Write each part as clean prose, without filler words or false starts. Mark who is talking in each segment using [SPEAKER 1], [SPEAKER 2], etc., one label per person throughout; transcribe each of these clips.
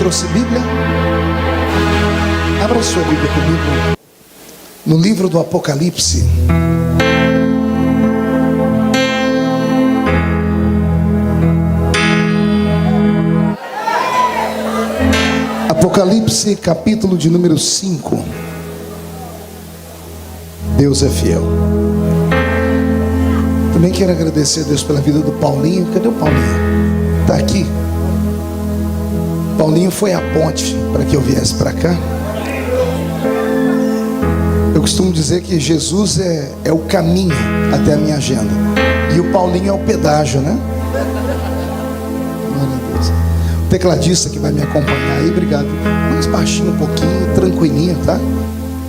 [SPEAKER 1] trouxe Bíblia? Abra sua Bíblia comigo no livro do Apocalipse. Apocalipse, capítulo de número 5. Deus é fiel. Também quero agradecer a Deus pela vida do Paulinho. Cadê o Paulinho? Está aqui. Paulinho foi a ponte para que eu viesse para cá. Eu costumo dizer que Jesus é o caminho até a minha agenda, e o Paulinho é o pedágio, né? Glória a Deus. O tecladista que vai me acompanhar aí, obrigado. Mais baixinho um pouquinho, tranquilinho, tá?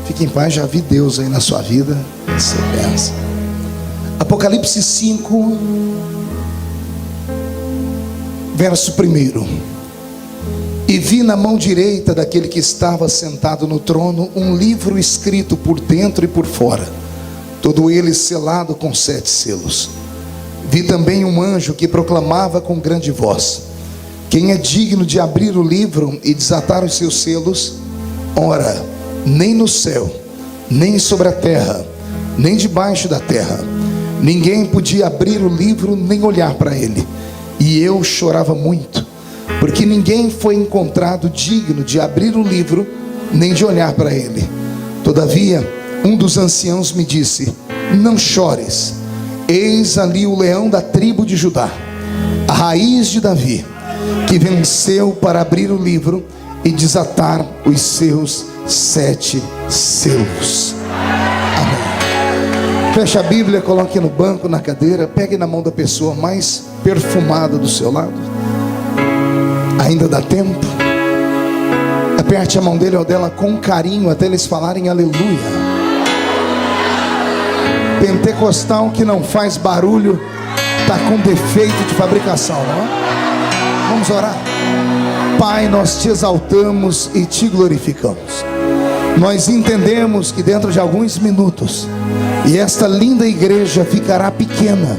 [SPEAKER 1] Fique em paz, já vi Deus aí na sua vida. Você pensa. Apocalipse 5, verso 1. E vi na mão direita daquele que estava sentado no trono um livro escrito por dentro e por fora, todo ele selado com 7 selos. Vi também um anjo que proclamava com grande voz: quem é digno de abrir o livro e desatar os seus selos? Ora, nem no céu, nem sobre a terra, nem debaixo da terra, ninguém podia abrir o livro nem olhar para ele. E eu chorava muito, porque ninguém foi encontrado digno de abrir o livro, nem de olhar para ele. Todavia, um dos anciãos me disse: não chores, eis ali o leão da tribo de Judá, a raiz de Davi, que venceu para abrir o livro e desatar os seus 7 selos. Amém. Feche a Bíblia, coloque no banco, na cadeira, pegue na mão da pessoa mais perfumada do seu lado. Ainda dá tempo. Aperte a mão dele ou dela com carinho até eles falarem aleluia. Pentecostal que não faz barulho está com defeito de fabricação, não é? Vamos orar. Pai, nós te exaltamos e te glorificamos. Nós entendemos que dentro de alguns minutos, e esta linda igreja ficará pequena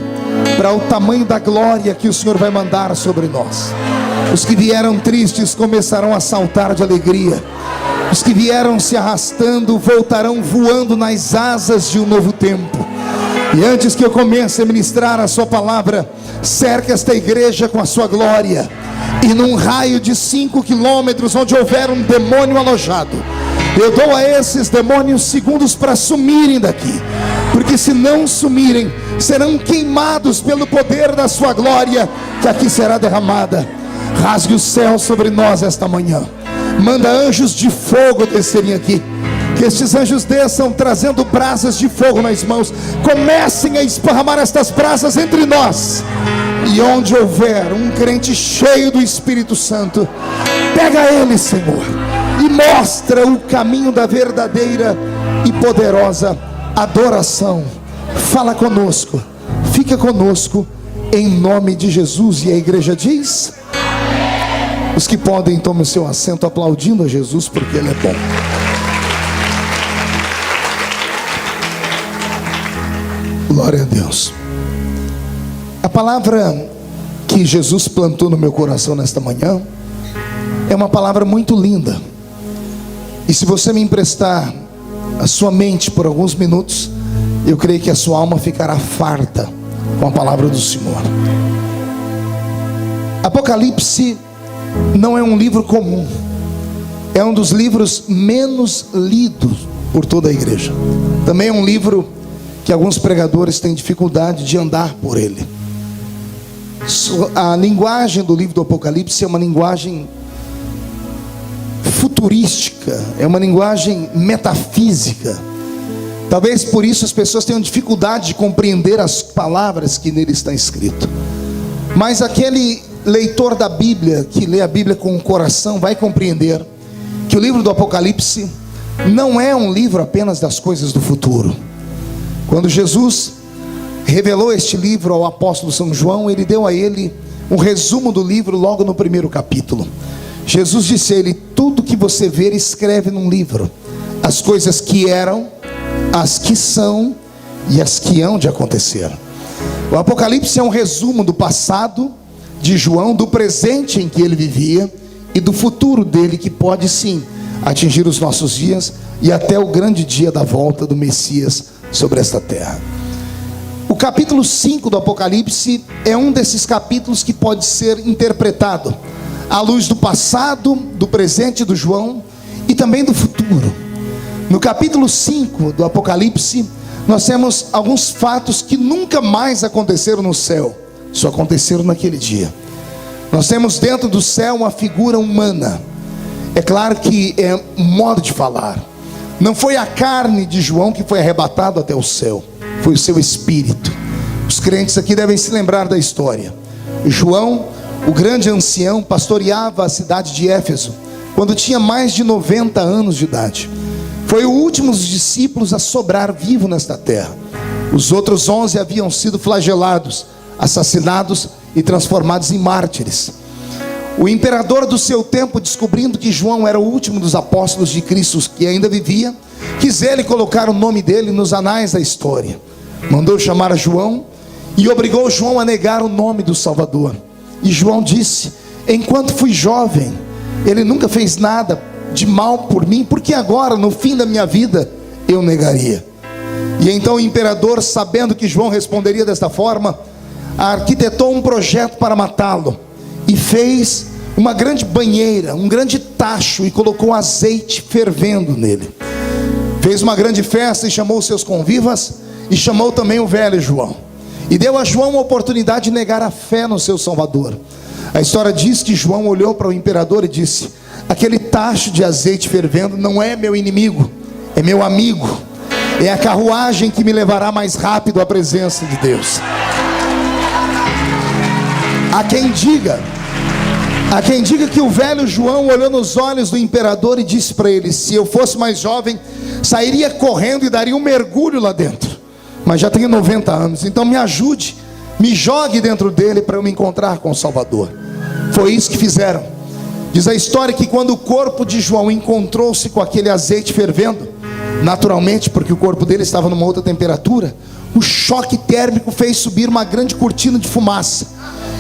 [SPEAKER 1] para o tamanho da glória que o Senhor vai mandar sobre nós. Os que vieram tristes começarão a saltar de alegria. Os que vieram se arrastando voltarão voando nas asas de um novo tempo. E antes que eu comece a ministrar a sua palavra, cerque esta igreja com a sua glória. E num raio de 5 quilômetros, onde houver um demônio alojado, eu dou a esses demônios segundos para sumirem daqui. Porque se não sumirem, serão queimados pelo poder da sua glória, que aqui será derramada. Rasgue o céu sobre nós esta manhã. Manda anjos de fogo descerem aqui. Que estes anjos desçam trazendo brasas de fogo nas mãos. Comecem a esparramar estas brasas entre nós. E onde houver um crente cheio do Espírito Santo, pega ele, Senhor, e mostra o caminho da verdadeira e poderosa adoração. Fala conosco, fica conosco, em nome de Jesus. E a igreja diz: os que podem, tomem o seu assento aplaudindo a Jesus, porque Ele é bom. Glória a Deus. A palavra que Jesus plantou no meu coração nesta manhã é uma palavra muito linda. E se você me emprestar a sua mente por alguns minutos, eu creio que a sua alma ficará farta com a palavra do Senhor. Apocalipse não é um livro comum. É um dos livros menos lidos por toda a igreja. Também é um livro que alguns pregadores têm dificuldade de andar por ele. A linguagem do livro do Apocalipse é uma linguagem futurística, é uma linguagem metafísica. Talvez por isso as pessoas tenham dificuldade de compreender as palavras que nele está escrito. Mas aquele leitor da Bíblia, que lê a Bíblia com o coração, vai compreender que o livro do Apocalipse não é um livro apenas das coisas do futuro. Quando Jesus revelou este livro ao apóstolo São João, ele deu a ele um resumo do livro logo no primeiro capítulo. Jesus disse a ele: tudo que você ver, escreve num livro, as coisas que eram, as que são e as que hão de acontecer. O Apocalipse é um resumo do passado de João, do presente em que ele vivia e do futuro dele, que pode sim atingir os nossos dias e até o grande dia da volta do Messias sobre esta terra. O capítulo 5 do Apocalipse é um desses capítulos que pode ser interpretado à luz do passado, do presente do João e também do futuro. No capítulo 5 do Apocalipse, nós temos alguns fatos que nunca mais aconteceram no céu, só aconteceram naquele dia. Nós temos dentro do céu uma figura humana. É claro que é um modo de falar. Não foi a carne de João que foi arrebatado até o céu, foi o seu espírito. Os crentes aqui devem se lembrar da história. João, o grande ancião, pastoreava a cidade de Éfeso quando tinha mais de 90 anos de idade. Foi o último dos discípulos a sobrar vivo nesta terra. Os outros 11 haviam sido flagelados, assassinados e transformados em mártires. O imperador do seu tempo, descobrindo que João era o último dos apóstolos de Cristo que ainda vivia, quis ele colocar o nome dele nos anais da história. Mandou chamar João e obrigou João a negar o nome do Salvador. E João disse: enquanto fui jovem, ele nunca fez nada de mal por mim, porque agora, no fim da minha vida, eu negaria. E então o imperador, sabendo que João responderia desta forma, arquitetou um projeto para matá-lo e fez uma grande banheira, um grande tacho, e colocou azeite fervendo nele. Fez uma grande festa e chamou seus convivas, e chamou também o velho João, e deu a João uma oportunidade de negar a fé no seu Salvador. A história diz que João olhou para o imperador e disse: aquele tacho de azeite fervendo não é meu inimigo, é meu amigo, é a carruagem que me levará mais rápido à presença de Deus. Há quem diga que o velho João olhou nos olhos do imperador e disse para ele: se eu fosse mais jovem, sairia correndo e daria um mergulho lá dentro, mas já tenho 90 anos, então me ajude, me jogue dentro dele para eu me encontrar com o Salvador. Foi isso que fizeram. Diz a história que quando o corpo de João encontrou-se com aquele azeite fervendo, naturalmente, porque o corpo dele estava numa outra temperatura, o choque térmico fez subir uma grande cortina de fumaça,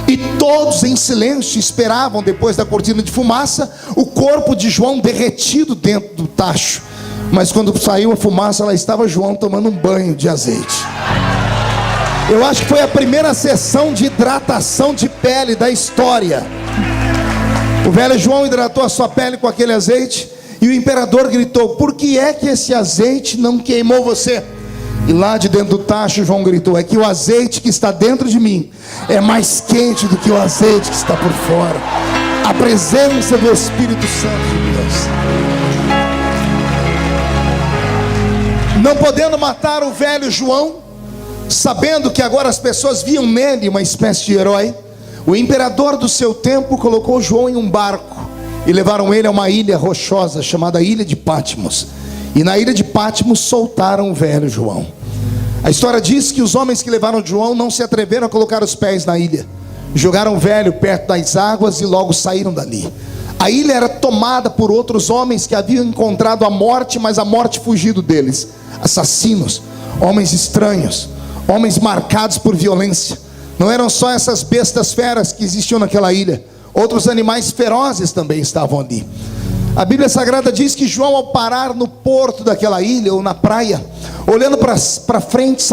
[SPEAKER 1] e todos em silêncio esperavam, depois da cortina de fumaça, o corpo de João derretido dentro do tacho. Mas quando saiu a fumaça, lá estava João tomando um banho de azeite. Eu acho que foi a primeira sessão de hidratação de pele da história. O velho João hidratou a sua pele com aquele azeite, e o imperador gritou: por que é que esse azeite não queimou você? E lá de dentro do tacho João gritou: é que o azeite que está dentro de mim é mais quente do que o azeite que está por fora. A presença do Espírito Santo de Deus. Não podendo matar o velho João, sabendo que agora as pessoas viam nele uma espécie de herói, o imperador do seu tempo colocou João em um barco e levaram ele a uma ilha rochosa chamada Ilha de Patmos. E na ilha de Patmos soltaram o velho João. A história diz que os homens que levaram João não se atreveram a colocar os pés na ilha. Jogaram o velho perto das águas e logo saíram dali. A ilha era tomada por outros homens que haviam encontrado a morte, mas a morte fugido deles. Assassinos, homens estranhos, homens marcados por violência. Não eram só essas bestas feras que existiam naquela ilha, outros animais ferozes também estavam ali. A Bíblia Sagrada diz que João, ao parar no porto daquela ilha ou na praia, olhando para frente,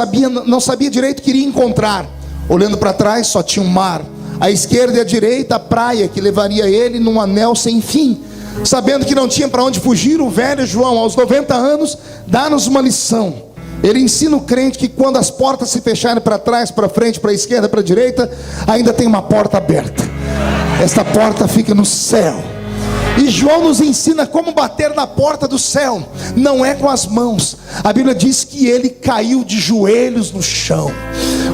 [SPEAKER 1] não sabia direito o que iria encontrar. Olhando para trás, só tinha um mar, à esquerda e à direita a praia que levaria ele num anel sem fim. Sabendo que não tinha para onde fugir, o velho João, aos 90 anos, dá-nos uma lição. Ele ensina o crente que quando as portas se fecharem para trás, para frente, para a esquerda, para a direita, ainda tem uma porta aberta. Esta porta fica no céu. E João nos ensina como bater na porta do céu. Não é com as mãos. A Bíblia diz que ele caiu de joelhos no chão.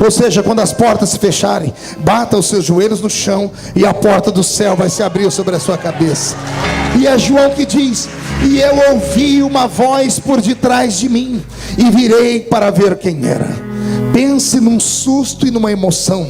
[SPEAKER 1] Ou seja, quando as portas se fecharem, bata os seus joelhos no chão e a porta do céu vai se abrir sobre a sua cabeça. E é João que diz: e eu ouvi uma voz por detrás de mim, e virei para ver quem era. Pense num susto e numa emoção.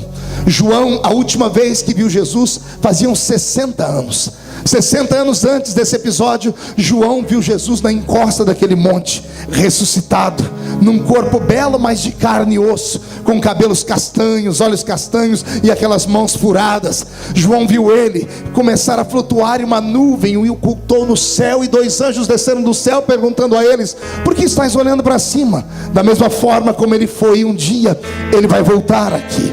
[SPEAKER 1] João, a última vez que viu Jesus, faziam 60 anos. 60 anos antes desse episódio, João viu Jesus na encosta daquele monte, ressuscitado, num corpo belo, mas de carne e osso, com cabelos castanhos, olhos castanhos e aquelas mãos furadas. João viu ele começar a flutuar em uma nuvem, o ocultou no céu, e 2 anjos desceram do céu perguntando a eles: por que estáis olhando para cima? Da mesma forma como ele foi um dia, ele vai voltar aqui.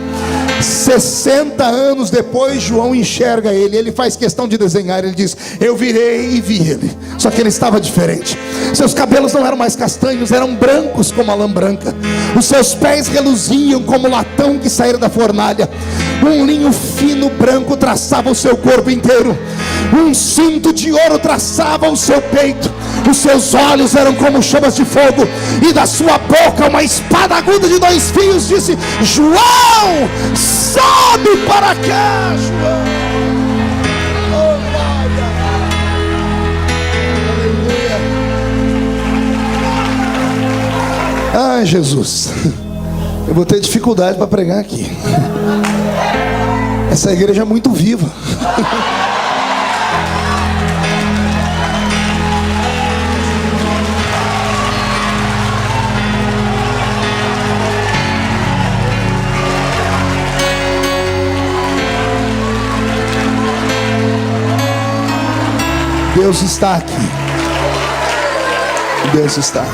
[SPEAKER 1] 60 anos depois, João enxerga ele. Ele faz questão de desenhar. Ele diz: eu virei e vi ele. Só que ele estava diferente. Seus cabelos não eram mais castanhos, eram brancos como a lã branca. Os seus pés reluziam como latão que saíra da fornalha. Um linho fino branco traçava o seu corpo inteiro. Um cinto de ouro traçava o seu peito. Os seus olhos eram como chamas de fogo, e da sua boca uma espada aguda de 2 fios. Disse: João, sobe para cá, João. Oh, glória. Aleluia. Ai, Jesus, eu vou ter dificuldade para pregar aqui. Essa igreja é muito viva. Deus está aqui. Deus está aqui.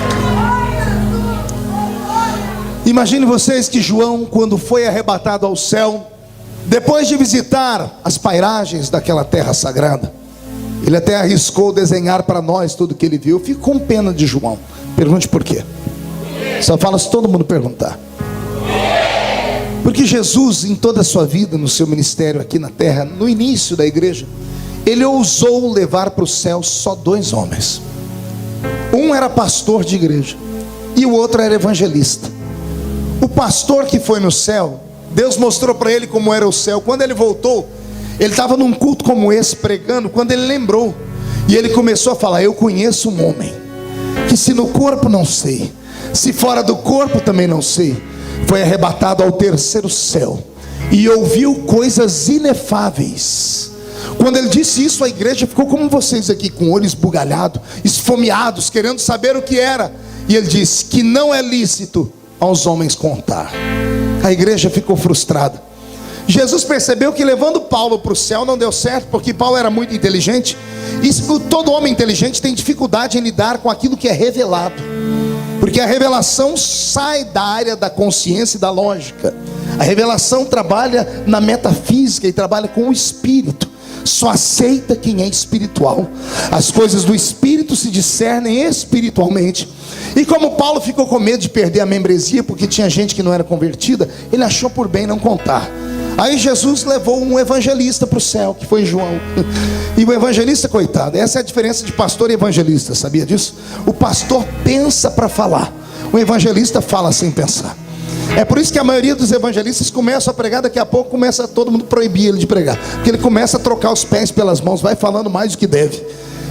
[SPEAKER 1] Imagine vocês que João, quando foi arrebatado ao céu, depois de visitar as pairagens daquela terra sagrada, ele até arriscou desenhar para nós tudo que ele viu. Eu fico com pena de João. Pergunte por quê. Só fala se todo mundo perguntar. Porque Jesus, em toda a sua vida, no seu ministério aqui na terra, no início da igreja, ele ousou levar para o céu só 2 homens. Um era pastor de igreja e o outro era evangelista. O pastor que foi no céu, Deus mostrou para ele como era o céu. Quando ele voltou, ele estava num culto como esse pregando, quando ele lembrou, e ele começou a falar: eu conheço um homem que, se no corpo não sei, se fora do corpo também não sei, foi arrebatado ao 3º céu e ouviu coisas inefáveis. Quando ele disse isso, a igreja ficou como vocês aqui, com o olho esbugalhado, esfomeados, querendo saber o que era. E ele disse que não é lícito aos homens contar. A igreja ficou frustrada. Jesus percebeu que levando Paulo para o céu não deu certo, porque Paulo era muito inteligente. E todo homem inteligente tem dificuldade em lidar com aquilo que é revelado, porque a revelação sai da área da consciência e da lógica. A revelação trabalha na metafísica e trabalha com o espírito. Só aceita quem é espiritual. As coisas do espírito se discernem espiritualmente. E como Paulo ficou com medo de perder a membresia, porque tinha gente que não era convertida, ele achou por bem não contar. Aí Jesus levou um evangelista para o céu, que foi João. E o evangelista, coitado, essa é a diferença de pastor e evangelista, sabia disso? O pastor pensa para falar, o evangelista fala sem pensar. É por isso que a maioria dos evangelistas começam a pregar, daqui a pouco começa todo mundo proibir ele de pregar, porque ele começa a trocar os pés pelas mãos, vai falando mais do que deve.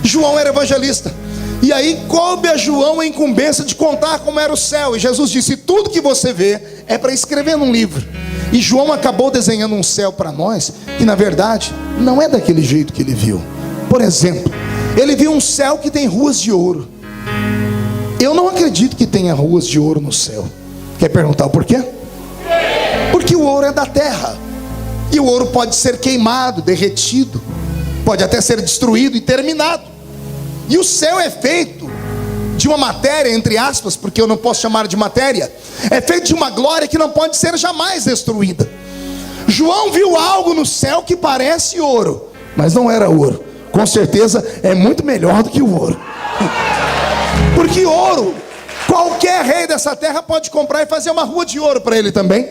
[SPEAKER 1] João era evangelista, e aí coube a João a incumbência de contar como era o céu. E Jesus disse: tudo que você vê é para escrever num livro. E João acabou desenhando um céu para nós, que na verdade não é daquele jeito que ele viu. Por exemplo, ele viu um céu que tem ruas de ouro. Eu não acredito que tenha ruas de ouro no céu. Quer perguntar o porquê? Porque o ouro é da terra, e o ouro pode ser queimado, derretido, pode até ser destruído e terminado. E o céu é feito de uma matéria, entre aspas, porque eu não posso chamar de matéria, é feito de uma glória que não pode ser jamais destruída. João viu algo no céu que parece ouro, mas não era ouro. Com certeza é muito melhor do que o ouro. Porque ouro, qualquer rei dessa terra pode comprar e fazer uma rua de ouro para ele também.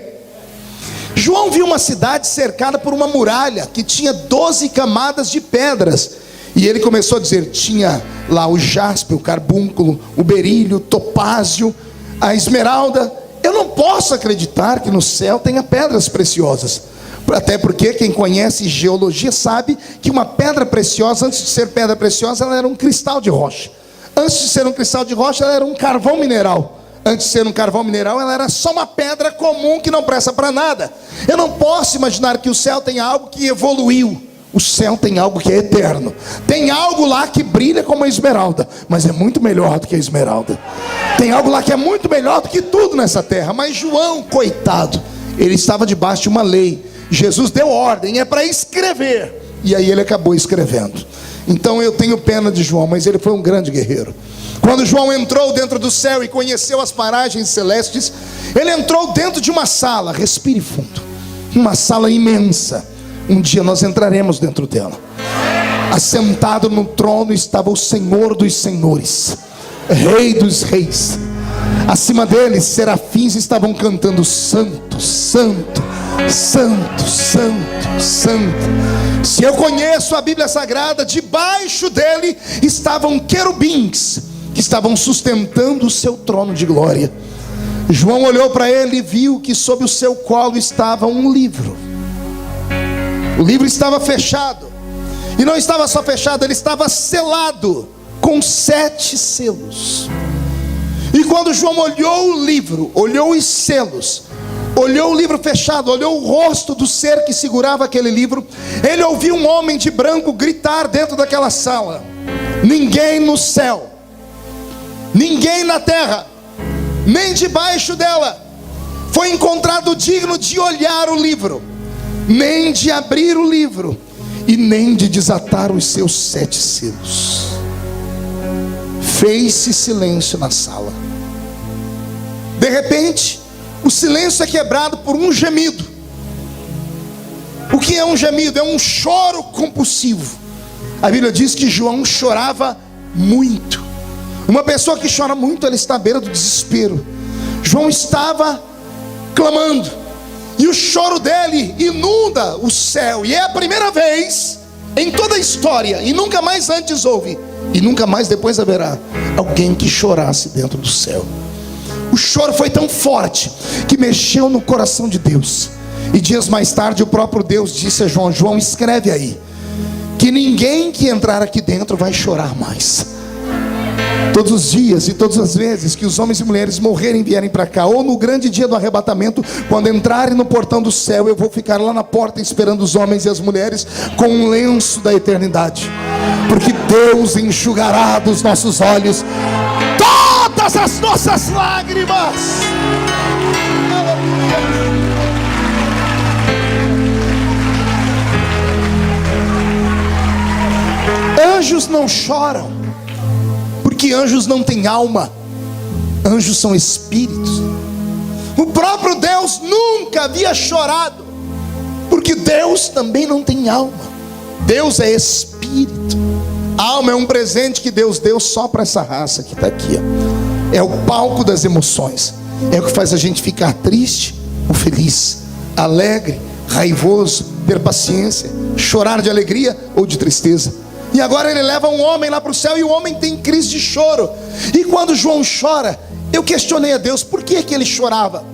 [SPEAKER 1] João viu uma cidade cercada por uma muralha que tinha 12 camadas de pedras. E ele começou a dizer, tinha lá o jaspe, o carbúnculo, o berílio, o topázio, a esmeralda. Eu não posso acreditar que no céu tenha pedras preciosas. Até porque quem conhece geologia sabe que uma pedra preciosa, antes de ser pedra preciosa, ela era um cristal de rocha. Antes de ser um cristal de rocha, ela era um carvão mineral. Antes de ser um carvão mineral, ela era só uma pedra comum que não presta para nada. Eu não posso imaginar que o céu tenha algo que evoluiu. O céu tem algo que é eterno. Tem algo lá que brilha como a esmeralda, mas é muito melhor do que a esmeralda. Tem algo lá que é muito melhor do que tudo nessa terra. Mas João, coitado, ele estava debaixo de uma lei. Jesus deu ordem, é para escrever. E aí ele acabou escrevendo. Então eu tenho pena de João, mas ele foi um grande guerreiro. Quando João entrou dentro do céu e conheceu as paragens celestes, ele entrou dentro de uma sala, respire fundo, uma sala imensa. Um dia nós entraremos dentro dela. Assentado no trono estava o Senhor dos senhores, Rei dos reis. Acima deles, serafins estavam cantando: Santo, Santo, Santo, Santo, Santo. Se eu conheço a Bíblia Sagrada, debaixo dele estavam querubins, que estavam sustentando o seu trono de glória. João olhou para ele e viu que sob o seu colo estava um livro. O livro estava fechado, e não estava só fechado, ele estava selado com 7 selos. E quando João olhou o livro, olhou os selos, olhou o livro fechado, olhou o rosto do ser que segurava aquele livro, ele ouviu um homem de branco gritar dentro daquela sala: ninguém no céu, ninguém na terra, nem debaixo dela foi encontrado digno de olhar o livro, nem de abrir o livro, e nem de desatar os seus 7 selos. Fez-se silêncio na sala. De repente, o silêncio é quebrado por um gemido. O que é um gemido? É um choro compulsivo. A Bíblia diz que João chorava muito. Uma pessoa que chora muito, ela está à beira do desespero. João estava clamando, e o choro dele inunda o céu. E é a primeira vez em toda a história, e nunca mais antes houve, e nunca mais depois haverá, alguém que chorasse dentro do céu. O choro foi tão forte que mexeu no coração de Deus. E dias mais tarde o próprio Deus disse a João: João, escreve aí, que ninguém que entrar aqui dentro vai chorar mais. Todos os dias e todas as vezes que os homens e mulheres morrerem e vierem para cá, ou no grande dia do arrebatamento, quando entrarem no portão do céu, eu vou ficar lá na porta esperando os homens e as mulheres com um lenço da eternidade, porque Deus enxugará dos nossos olhos todas as nossas lágrimas. Anjos não choram, porque anjos não têm alma. Anjos são espíritos. O próprio Deus nunca havia chorado, porque Deus também não tem alma. Deus é espírito. A alma é um presente que Deus deu só para essa raça que está aqui, ó. É o palco das emoções. É o que faz a gente ficar triste ou feliz, alegre, raivoso, ter paciência, chorar de alegria ou de tristeza. E agora ele leva um homem lá para o céu, e o homem tem crise de choro. E quando João chora, eu questionei a Deus, por que ele chorava?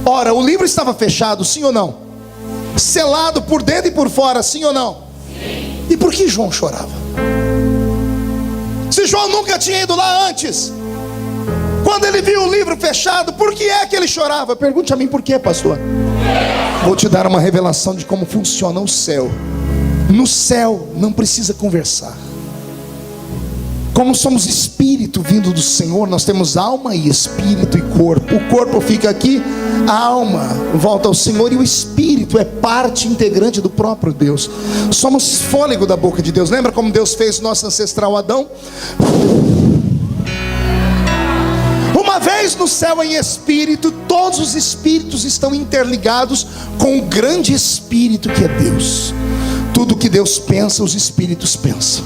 [SPEAKER 1] Ora, o livro estava fechado, sim ou não? Selado por dentro e por fora, sim ou não? Sim. E por que João chorava? Se João nunca tinha ido lá antes, quando ele viu o livro fechado, por que é que ele chorava? Pergunte a mim por quê, pastor. Vou te dar uma revelação de como funciona o céu. No céu não precisa conversar. Como somos espírito vindo do Senhor, nós temos alma e espírito e corpo. O corpo fica aqui, a alma volta ao Senhor, e o espírito é parte integrante do próprio Deus. Somos fôlego da boca de Deus. Lembra como Deus fez nosso ancestral Adão? Uma vez no céu em espírito, todos os espíritos estão interligados com o grande espírito que é Deus. Tudo que Deus pensa, os espíritos pensam.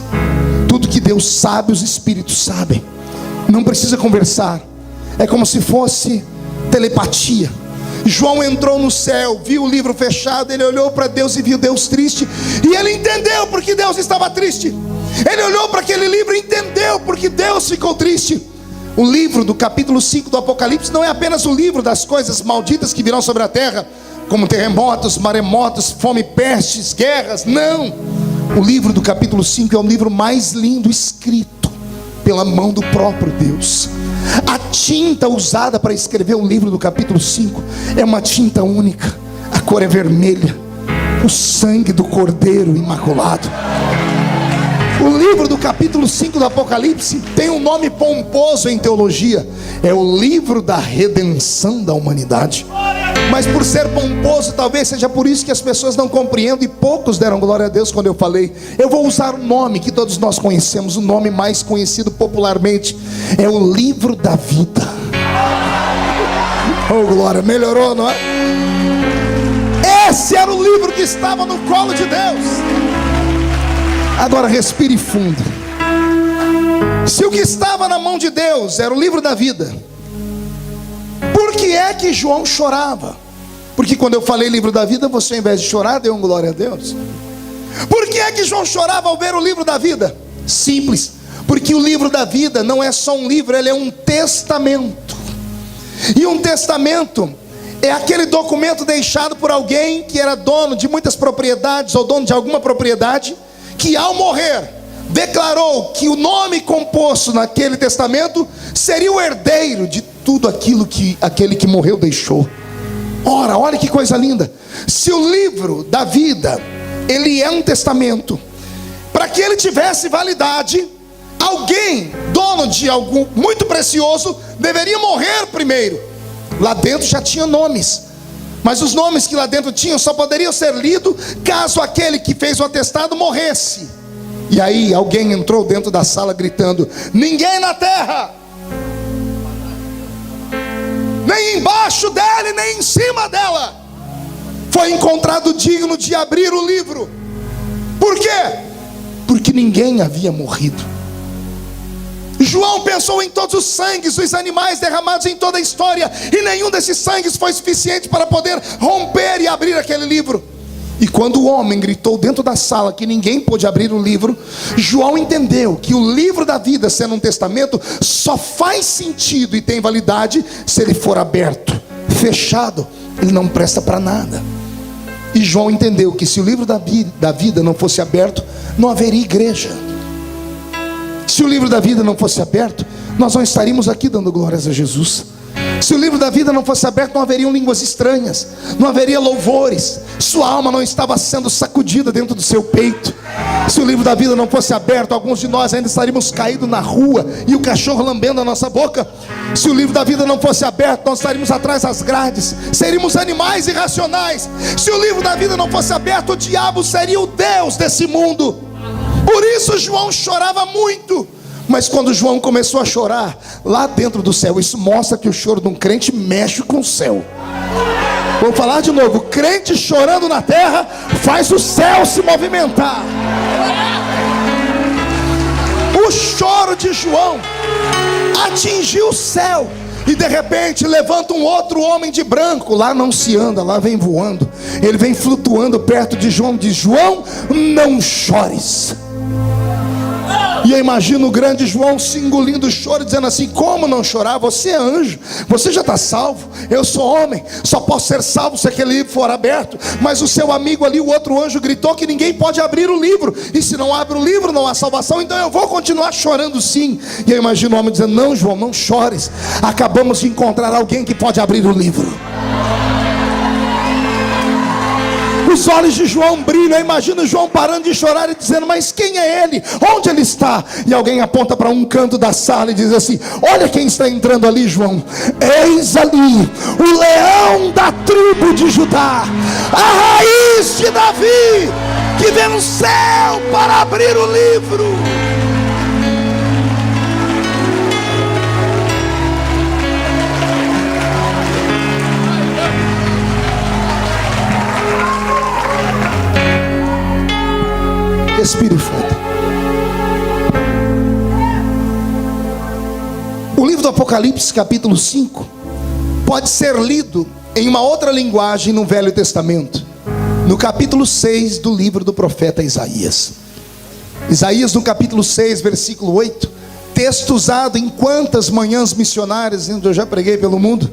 [SPEAKER 1] Tudo que Deus sabe, os espíritos sabem. Não precisa conversar. É como se fosse telepatia. João entrou no céu, viu o livro fechado, ele olhou para Deus e viu Deus triste, e ele entendeu porque Deus estava triste. Ele olhou para aquele livro e entendeu porque Deus ficou triste. O livro do capítulo 5 do Apocalipse não é apenas o livro das coisas malditas que virão sobre a terra, como terremotos, maremotos, fome, pestes, guerras. Não, o livro do capítulo 5 é o livro mais lindo escrito pela mão do próprio Deus. A tinta usada para escrever o livro do capítulo 5 é uma tinta única. A cor é vermelha. O sangue do Cordeiro Imaculado. O livro do capítulo 5 do Apocalipse tem um nome pomposo em teologia. É o livro da redenção da humanidade. Mas por ser pomposo, talvez seja por isso que as pessoas não compreendem, e poucos deram glória a Deus quando eu falei. Eu vou usar o nome que todos nós conhecemos, o nome mais conhecido popularmente. É o livro da vida. Oh glória, melhorou, não é? Esse era o livro que estava no colo de Deus. Agora respire fundo. Se o que estava na mão de Deus era o livro da vida, por que é que João chorava? Porque quando eu falei livro da vida, você, ao invés de chorar, deu um glória a Deus. Por que é que João chorava ao ver o livro da vida? Simples, porque o livro da vida não é só um livro, ele é um testamento. E um testamento é aquele documento deixado por alguém que era dono de muitas propriedades, ou dono de alguma propriedade, que ao morrer declarou que o nome composto naquele testamento seria o herdeiro de tudo aquilo que aquele que morreu deixou. Ora, olha que coisa linda. Se o livro da vida, ele é um testamento, para que ele tivesse validade, alguém, dono de algo muito precioso, deveria morrer primeiro. Lá dentro já tinha nomes, mas os nomes que lá dentro tinham só poderiam ser lidos caso aquele que fez o atestado morresse. E aí alguém entrou dentro da sala gritando: ninguém na terra, nem embaixo dela e nem em cima dela, foi encontrado digno de abrir o livro. Por quê? Porque ninguém havia morrido. João pensou em todos os sangues dos animais derramados em toda a história, e nenhum desses sangues foi suficiente para poder romper e abrir aquele livro. E quando o homem gritou dentro da sala que ninguém pôde abrir o livro, João entendeu que o livro da vida, sendo um testamento, só faz sentido e tem validade se ele for aberto. Fechado, ele não presta para nada. E João entendeu que se o livro da vida não fosse aberto, não haveria igreja. Se o livro da vida não fosse aberto, nós não estaríamos aqui dando glórias a Jesus. Se o livro da vida não fosse aberto, não haveriam línguas estranhas, não haveria louvores, sua alma não estava sendo sacudida dentro do seu peito. Se o livro da vida não fosse aberto, alguns de nós ainda estaríamos caídos na rua e o cachorro lambendo a nossa boca. Se o livro da vida não fosse aberto, nós estaríamos atrás das grades, seríamos animais irracionais. Se o livro da vida não fosse aberto, o diabo seria o Deus desse mundo. Por isso João chorava muito. Mas quando João começou a chorar, lá dentro do céu, isso mostra que o choro de um crente mexe com o céu. Vou falar de novo: crente chorando na terra faz o céu se movimentar. O choro de João atingiu o céu, e de repente levanta um outro homem de branco. Lá não se anda, lá vem voando. Ele vem flutuando perto de João, diz: João, não chores. E eu imagino o grande João se engolindo o choro, dizendo assim: como não chorar? Você é anjo, você já está salvo. Eu sou homem, só posso ser salvo se aquele livro for aberto. Mas o seu amigo ali, o outro anjo, gritou que ninguém pode abrir o livro, e se não abre o livro não há salvação. Então eu vou continuar chorando sim. E eu imagino o homem dizendo: não, João, não chores, acabamos de encontrar alguém que pode abrir o livro. Os olhos de João brilham. Eu imagino João parando de chorar e dizendo: mas quem é ele? Onde ele está? E alguém aponta para um canto da sala e diz assim: olha quem está entrando ali, João. Eis ali o leão da tribo de Judá, a raiz de Davi, que vem no céu para abrir o livro. Respire fundo. O livro do Apocalipse, capítulo 5, pode ser lido em uma outra linguagem no Velho Testamento, no capítulo 6 do livro do profeta Isaías. Isaías, no capítulo 6, versículo 8, texto usado em quantas manhãs missionárias eu já preguei pelo mundo.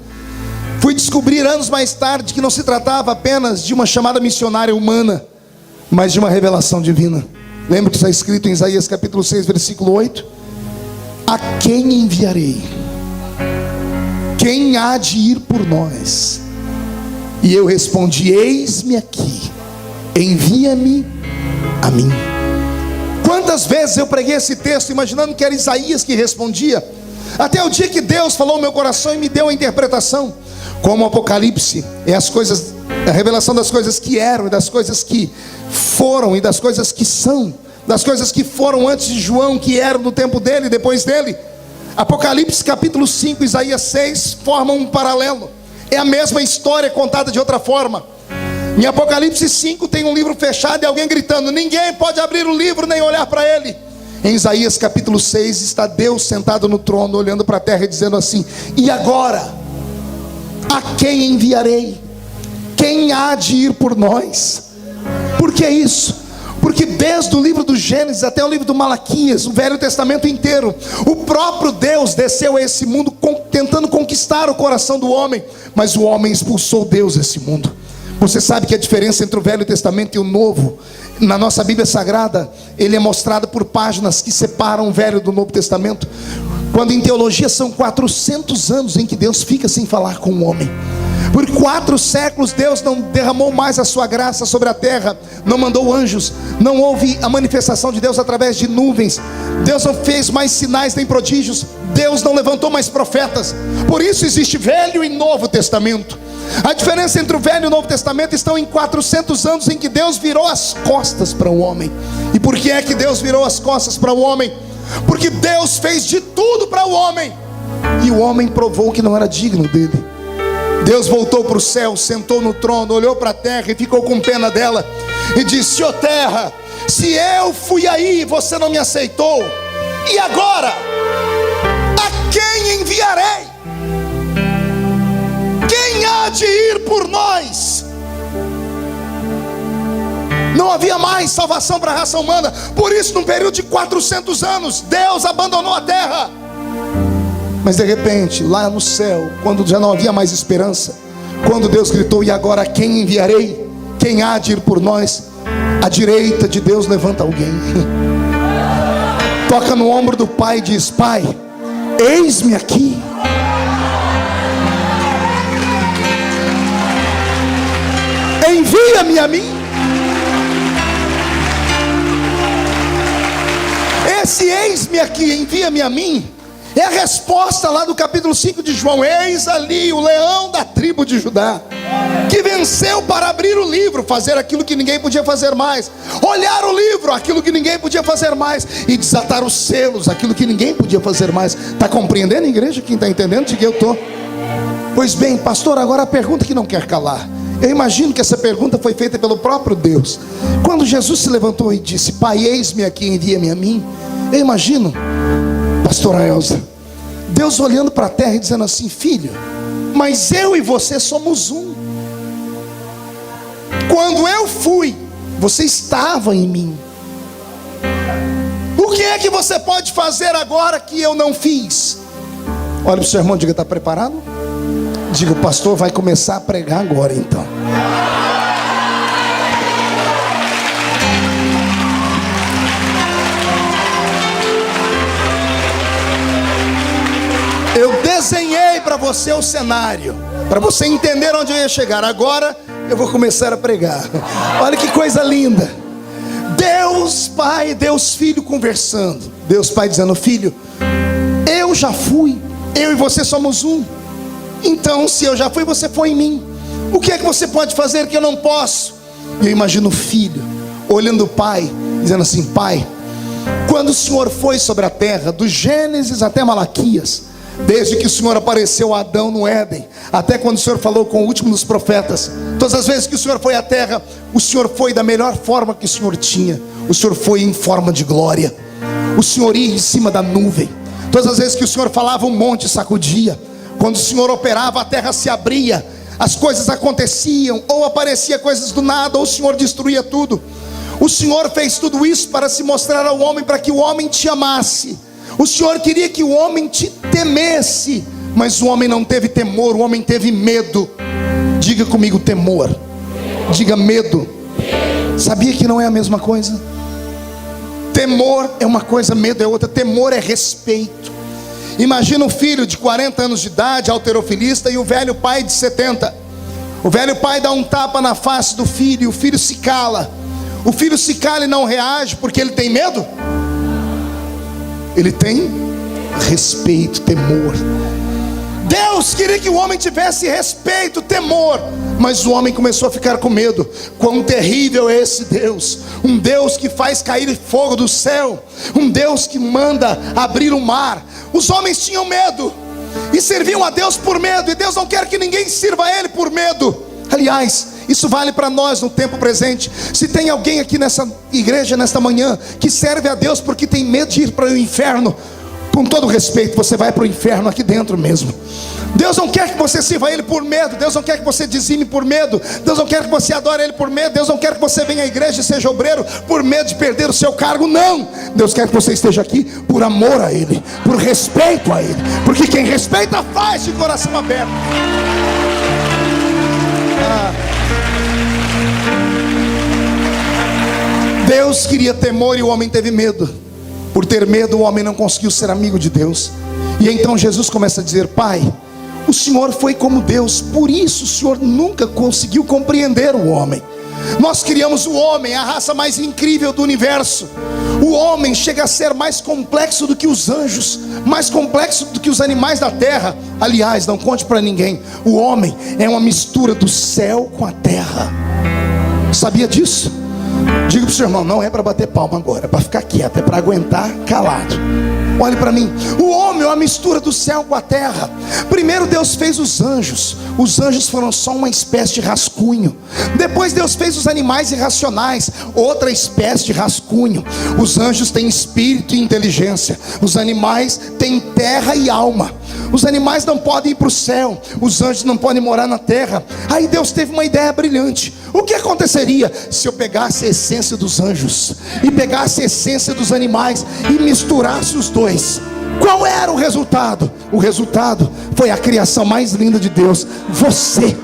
[SPEAKER 1] Fui descobrir anos mais tarde que não se tratava apenas de uma chamada missionária humana, mas de uma revelação divina. Lembra que está escrito em Isaías capítulo 6, versículo 8? A quem enviarei? Quem há de ir por nós? E eu respondi: eis-me aqui, envia-me a mim. Quantas vezes eu preguei esse texto imaginando que era Isaías que respondia, até o dia que Deus falou no meu coração e me deu a interpretação. Como o Apocalipse é as coisas, a revelação das coisas que eram, e das coisas que foram, e das coisas que são, das coisas que foram antes de João, que eram no tempo dele e depois dele. Apocalipse capítulo 5, Isaías 6 formam um paralelo. É a mesma história contada de outra forma. Em Apocalipse 5 tem um livro fechado e alguém gritando: ninguém pode abrir o livro nem olhar para ele. Em Isaías capítulo 6 está Deus sentado no trono, olhando para a terra e dizendo assim: e agora? A quem enviarei? Quem há de ir por nós? Por que isso? Porque desde o livro do Gênesis até o livro do Malaquias, o Velho Testamento inteiro, o próprio Deus desceu a esse mundo tentando conquistar o coração do homem, mas o homem expulsou Deus desse mundo. Você sabe que a diferença entre o Velho Testamento e o Novo, na nossa Bíblia Sagrada, ele é mostrado por páginas que separam o Velho do Novo Testamento. Quando em teologia são 400 anos em que Deus fica sem falar com o homem. Por 4 séculos Deus não derramou mais a sua graça sobre a terra, não mandou anjos, não houve a manifestação de Deus através de nuvens, Deus não fez mais sinais nem prodígios, Deus não levantou mais profetas. Por isso existe Velho e Novo Testamento. A diferença entre o Velho e o Novo Testamento estão em 400 anos em que Deus virou as costas para o homem. E por que é que Deus virou as costas para o homem? Porque Deus fez de tudo para o homem, e o homem provou que não era digno dele. Deus voltou para o céu, sentou no trono, olhou para a terra e ficou com pena dela e disse: ó terra, se eu fui aí e você não me aceitou, e agora? A quem enviarei? Quem há de ir por nós? Não havia mais salvação para a raça humana. Por isso, num período de 400 anos, Deus abandonou a terra. Mas de repente, lá no céu, quando já não havia mais esperança, quando Deus gritou: e agora quem enviarei? Quem há de ir por nós? À direita de Deus levanta alguém, toca no ombro do pai e diz: pai, eis-me aqui. Envia-me a mim. Esse eis-me aqui, envia-me a mim, é a resposta lá do capítulo 5 de João. Eis ali o leão da tribo de Judá, que venceu para abrir o livro, fazer aquilo que ninguém podia fazer mais, olhar o livro, aquilo que ninguém podia fazer mais, e desatar os selos, aquilo que ninguém podia fazer mais. Está compreendendo, igreja? Quem está entendendo? Diga: eu estou. Pois bem, pastor, agora a pergunta que não quer calar. Eu imagino que essa pergunta foi feita pelo próprio Deus. Quando Jesus se levantou e disse: pai, eis-me aqui, envia-me a mim. Eu imagino, pastora Elza, Deus olhando para a terra e dizendo assim: filho, mas eu e você somos um. Quando eu fui, você estava em mim. O que é que você pode fazer agora que eu não fiz? Olha para o seu irmão, diga: está preparado? Diga: o pastor vai começar a pregar agora então. Eu desenhei para você o cenário, para você entender onde eu ia chegar. Agora eu vou começar a pregar. Olha que coisa linda. Deus Pai, Deus Filho conversando. Deus Pai dizendo: filho, eu já fui, eu e você somos um. Então, se eu já fui, você foi em mim. O que é que você pode fazer que eu não posso? Eu imagino o filho olhando o pai, dizendo assim: pai, quando o Senhor foi sobre a terra, do Gênesis até Malaquias, desde que o Senhor apareceu a Adão no Éden, até quando o Senhor falou com o último dos profetas, todas as vezes que o Senhor foi à terra, o Senhor foi da melhor forma que o Senhor tinha. O Senhor foi em forma de glória. O Senhor ia em cima da nuvem. Todas as vezes que o Senhor falava, um monte sacudia. Quando o Senhor operava, a terra se abria, as coisas aconteciam, ou aparecia coisas do nada, ou o Senhor destruía tudo. O Senhor fez tudo isso para se mostrar ao homem, para que o homem te amasse. O Senhor queria que o homem te temesse, mas o homem não teve temor, o homem teve medo. Diga comigo: temor. Diga: medo. Sabia que não é a mesma coisa? Temor é uma coisa, medo é outra. Temor é respeito. Imagina um filho de 40 anos de idade, halterofilista, e o velho pai de 70. O velho pai dá um tapa na face do filho e o filho se cala. O filho se cala e não reage porque ele tem medo? Ele tem respeito, temor. Deus queria que o homem tivesse respeito, temor, mas o homem começou a ficar com medo. Quão terrível é esse Deus! Um Deus que faz cair fogo do céu, um Deus que manda abrir o mar. Os homens tinham medo e serviam a Deus por medo, e Deus não quer que ninguém sirva a Ele por medo. Aliás, isso vale para nós no tempo presente. Se tem alguém aqui nessa igreja, nesta manhã, que serve a Deus porque tem medo de ir para o inferno, com todo respeito, você vai para o inferno aqui dentro mesmo. Deus não quer que você sirva a Ele por medo. Deus não quer que você dizime por medo. Deus não quer que você adore Ele por medo. Deus não quer que você venha à igreja e seja obreiro por medo de perder o seu cargo. Não, Deus quer que você esteja aqui por amor a Ele, por respeito a Ele, porque quem respeita faz de coração aberto. Deus queria temor e o homem teve medo. Por ter medo, o homem não conseguiu ser amigo de Deus. E então Jesus começa a dizer: Pai, o Senhor foi como Deus, por isso o Senhor nunca conseguiu compreender o homem. Nós criamos o homem, a raça mais incrível do universo. O homem chega a ser mais complexo do que os anjos, mais complexo do que os animais da terra. Aliás, não conte para ninguém, o homem é uma mistura do céu com a terra. Sabia disso? Diga para o seu irmão, não é para bater palma agora, é para ficar quieto, é para aguentar calado. Olhe para mim, o homem é uma mistura do céu com a terra. Primeiro Deus fez os anjos foram só uma espécie de rascunho. Depois Deus fez os animais irracionais, outra espécie de rascunho. Os anjos têm espírito e inteligência, os animais têm terra e alma. Os animais não podem ir para o céu, os anjos não podem morar na terra. Aí Deus teve uma ideia brilhante. O que aconteceria se eu pegasse a essência dos anjos e pegasse a essência dos animais e misturasse os dois? Qual era o resultado? O resultado foi a criação mais linda de Deus. Você.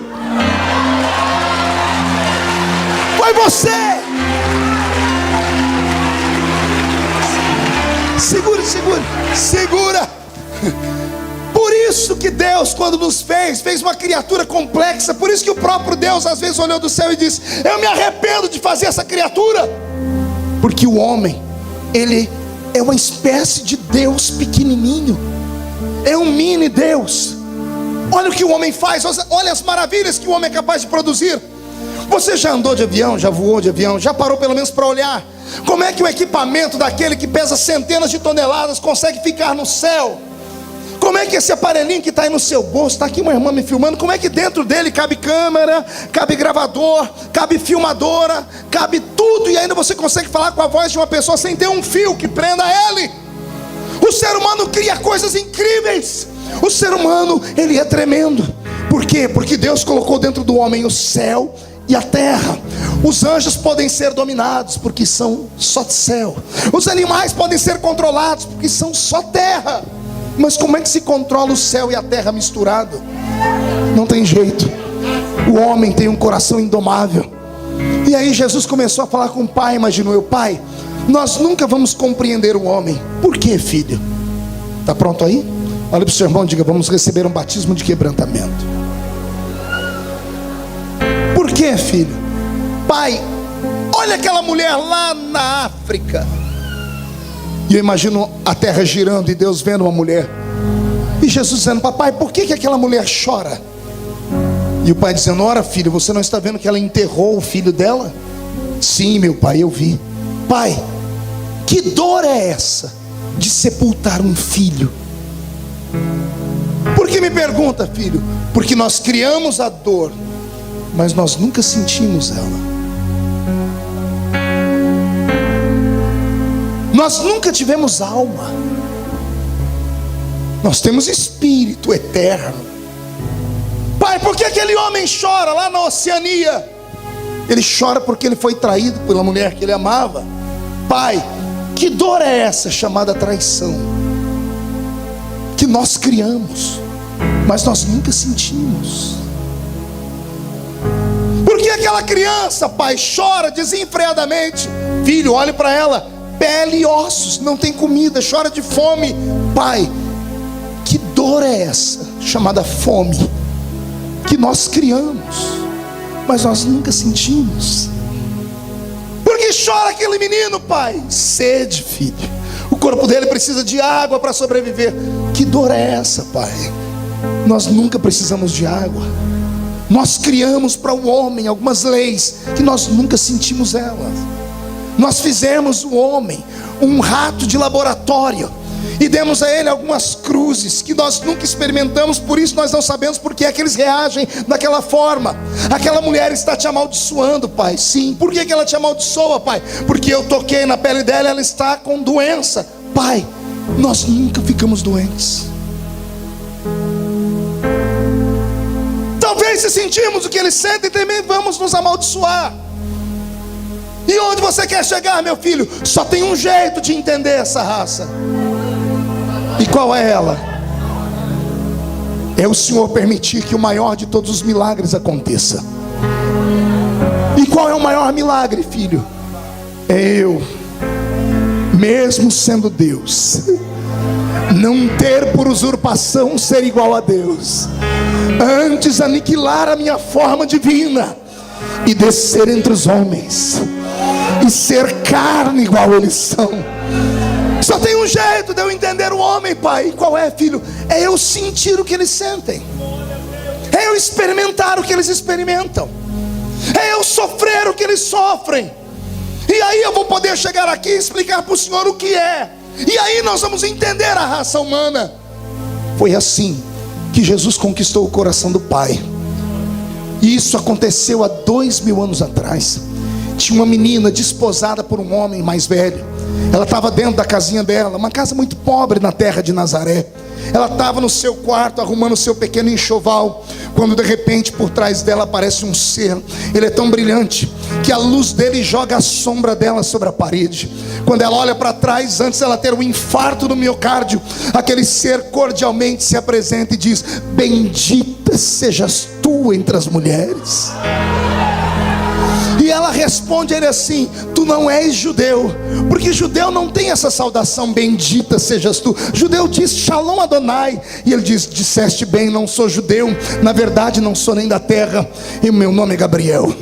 [SPEAKER 1] Foi você. Segura. Por isso que Deus, quando nos fez uma criatura complexa. Por isso que o próprio Deus às vezes olhou do céu e disse: eu me arrependo de fazer essa criatura. Porque o homem, ele é uma espécie de Deus pequenininho, é um mini Deus. Olha o que o homem faz, olha as maravilhas que o homem é capaz de produzir. Você já andou de avião, já voou de avião, já parou pelo menos para olhar como é que o equipamento daquele que pesa centenas de toneladas consegue ficar no céu? Como é que esse aparelhinho que está aí no seu bolso, está aqui uma irmã me filmando, como é que dentro dele cabe câmera, cabe gravador, cabe filmadora, cabe tudo, e ainda você consegue falar com a voz de uma pessoa sem ter um fio que prenda ele? O ser humano cria coisas incríveis. O ser humano, ele é tremendo. Por quê? Porque Deus colocou dentro do homem o céu e a terra. Os anjos podem ser dominados porque são só céu. Os animais podem ser controlados porque são só terra. Mas como é que se controla o céu e a terra misturado? Não tem jeito. O homem tem um coração indomável. E aí Jesus começou a falar com o pai. Imaginou eu: Pai, nós nunca vamos compreender o homem. Por quê, filho? Está pronto aí? Olha para o seu irmão e diga: vamos receber um batismo de quebrantamento. Por quê, filho? Pai, olha aquela mulher lá na África. E eu imagino a terra girando e Deus vendo uma mulher. E Jesus dizendo: papai, por que aquela mulher chora? E o pai dizendo: ora, filho, você não está vendo que ela enterrou o filho dela? Sim, meu pai, eu vi. Pai, que dor é essa de sepultar um filho? Por que me pergunta, filho? Porque nós criamos a dor, mas nós nunca sentimos ela. Nós nunca tivemos alma. Nós temos espírito eterno. Pai, por que aquele homem chora lá na Oceania? Ele chora porque ele foi traído pela mulher que ele amava. Pai, que dor é essa chamada traição? Que nós criamos, mas nós nunca sentimos. Por que aquela criança, pai, chora desenfreadamente? Filho, olhe para ela, pele e ossos, não tem comida, chora de fome. Pai, que dor é essa chamada fome? Que nós criamos. mas nós nunca sentimos. Por que chora aquele menino, pai? Sede, filho. O corpo dele precisa de água para sobreviver. Que dor é essa, pai? Nós nunca precisamos de água. Nós criamos para o homem algumas leis que nós nunca sentimos elas. Nós fizemos o homem um rato de laboratório e demos a ele algumas cruzes que nós nunca experimentamos. Por isso nós não sabemos por que é que eles reagem daquela forma. Aquela mulher está te amaldiçoando, pai. Sim, por que ela te amaldiçoa, pai? Porque eu toquei na pele dela, ela está com doença. Pai, nós nunca ficamos doentes. Talvez se sentimos o que eles sentem, também vamos nos amaldiçoar. E onde você quer chegar, meu filho? Só tem um jeito de entender essa raça. E qual é ela? É o Senhor permitir que o maior de todos os milagres aconteça. E qual é o maior milagre, filho? É eu, mesmo sendo Deus, não ter por usurpação ser igual a Deus, antes aniquilar a minha forma divina e descer entre os homens e ser carne igual eles são. Só tem um jeito de eu entender o homem, pai. E qual é, filho? É eu sentir o que eles sentem, é eu experimentar o que eles experimentam, é eu sofrer o que eles sofrem. E aí eu vou poder chegar aqui e explicar para o Senhor o que é. E aí nós vamos entender a raça humana. Foi assim que Jesus conquistou o coração do Pai. E isso aconteceu há 2000 anos atrás. Tinha uma menina desposada por um homem mais velho. Ela estava dentro da casinha dela, uma casa muito pobre na terra de Nazaré. Ela estava no seu quarto arrumando o seu pequeno enxoval, quando de repente por trás dela aparece um ser. Ele é tão brilhante que a luz dele joga a sombra dela sobre a parede. Quando ela olha para trás, antes dela ter um infarto no miocárdio, aquele ser cordialmente se apresenta e diz: bendita sejas tu entre as mulheres. E ela responde a ele assim: tu não és judeu, porque judeu não tem essa saudação, bendita sejas tu. Judeu diz Shalom Adonai. E ele diz: disseste bem, não sou judeu, na verdade não sou nem da terra, e o meu nome é Gabriel.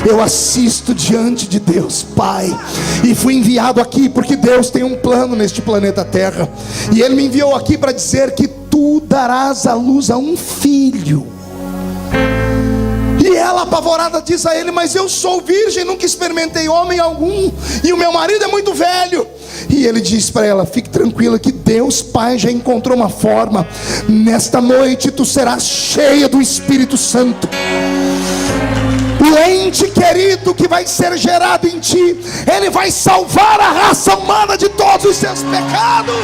[SPEAKER 1] Eu assisto diante de Deus Pai, e fui enviado aqui porque Deus tem um plano neste planeta Terra, e Ele me enviou aqui para dizer que tu darás à luz a um filho. E ela apavorada diz a ele: mas eu sou virgem, nunca experimentei homem algum, e o meu marido é muito velho. E ele diz para ela: fique tranquila que Deus Pai já encontrou uma forma. Nesta noite tu serás cheia do Espírito Santo. O ente querido que vai ser gerado em ti, ele vai salvar a raça humana de todos os seus pecados.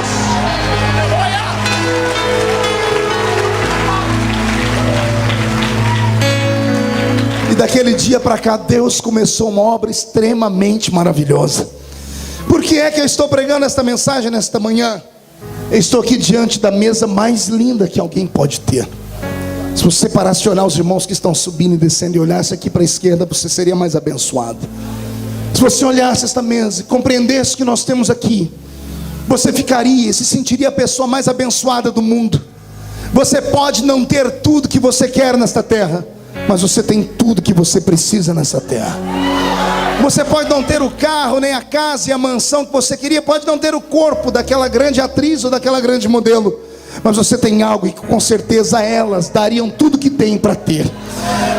[SPEAKER 1] E daquele dia para cá, Deus começou uma obra extremamente maravilhosa. Por que é que eu estou pregando esta mensagem nesta manhã? Eu estou aqui diante da mesa mais linda que alguém pode ter. Se você parasse de olhar os irmãos que estão subindo e descendo e olhasse aqui para a esquerda, você seria mais abençoado. Se você olhasse esta mesa e compreendesse o que nós temos aqui, você ficaria, se sentiria a pessoa mais abençoada do mundo. Você pode não ter tudo que você quer nesta terra, mas você tem tudo que você precisa nessa terra. Você pode não ter o carro, nem a casa e a mansão que você queria, pode não ter o corpo daquela grande atriz ou daquela grande modelo, mas você tem algo que com certeza elas dariam tudo que tem para ter.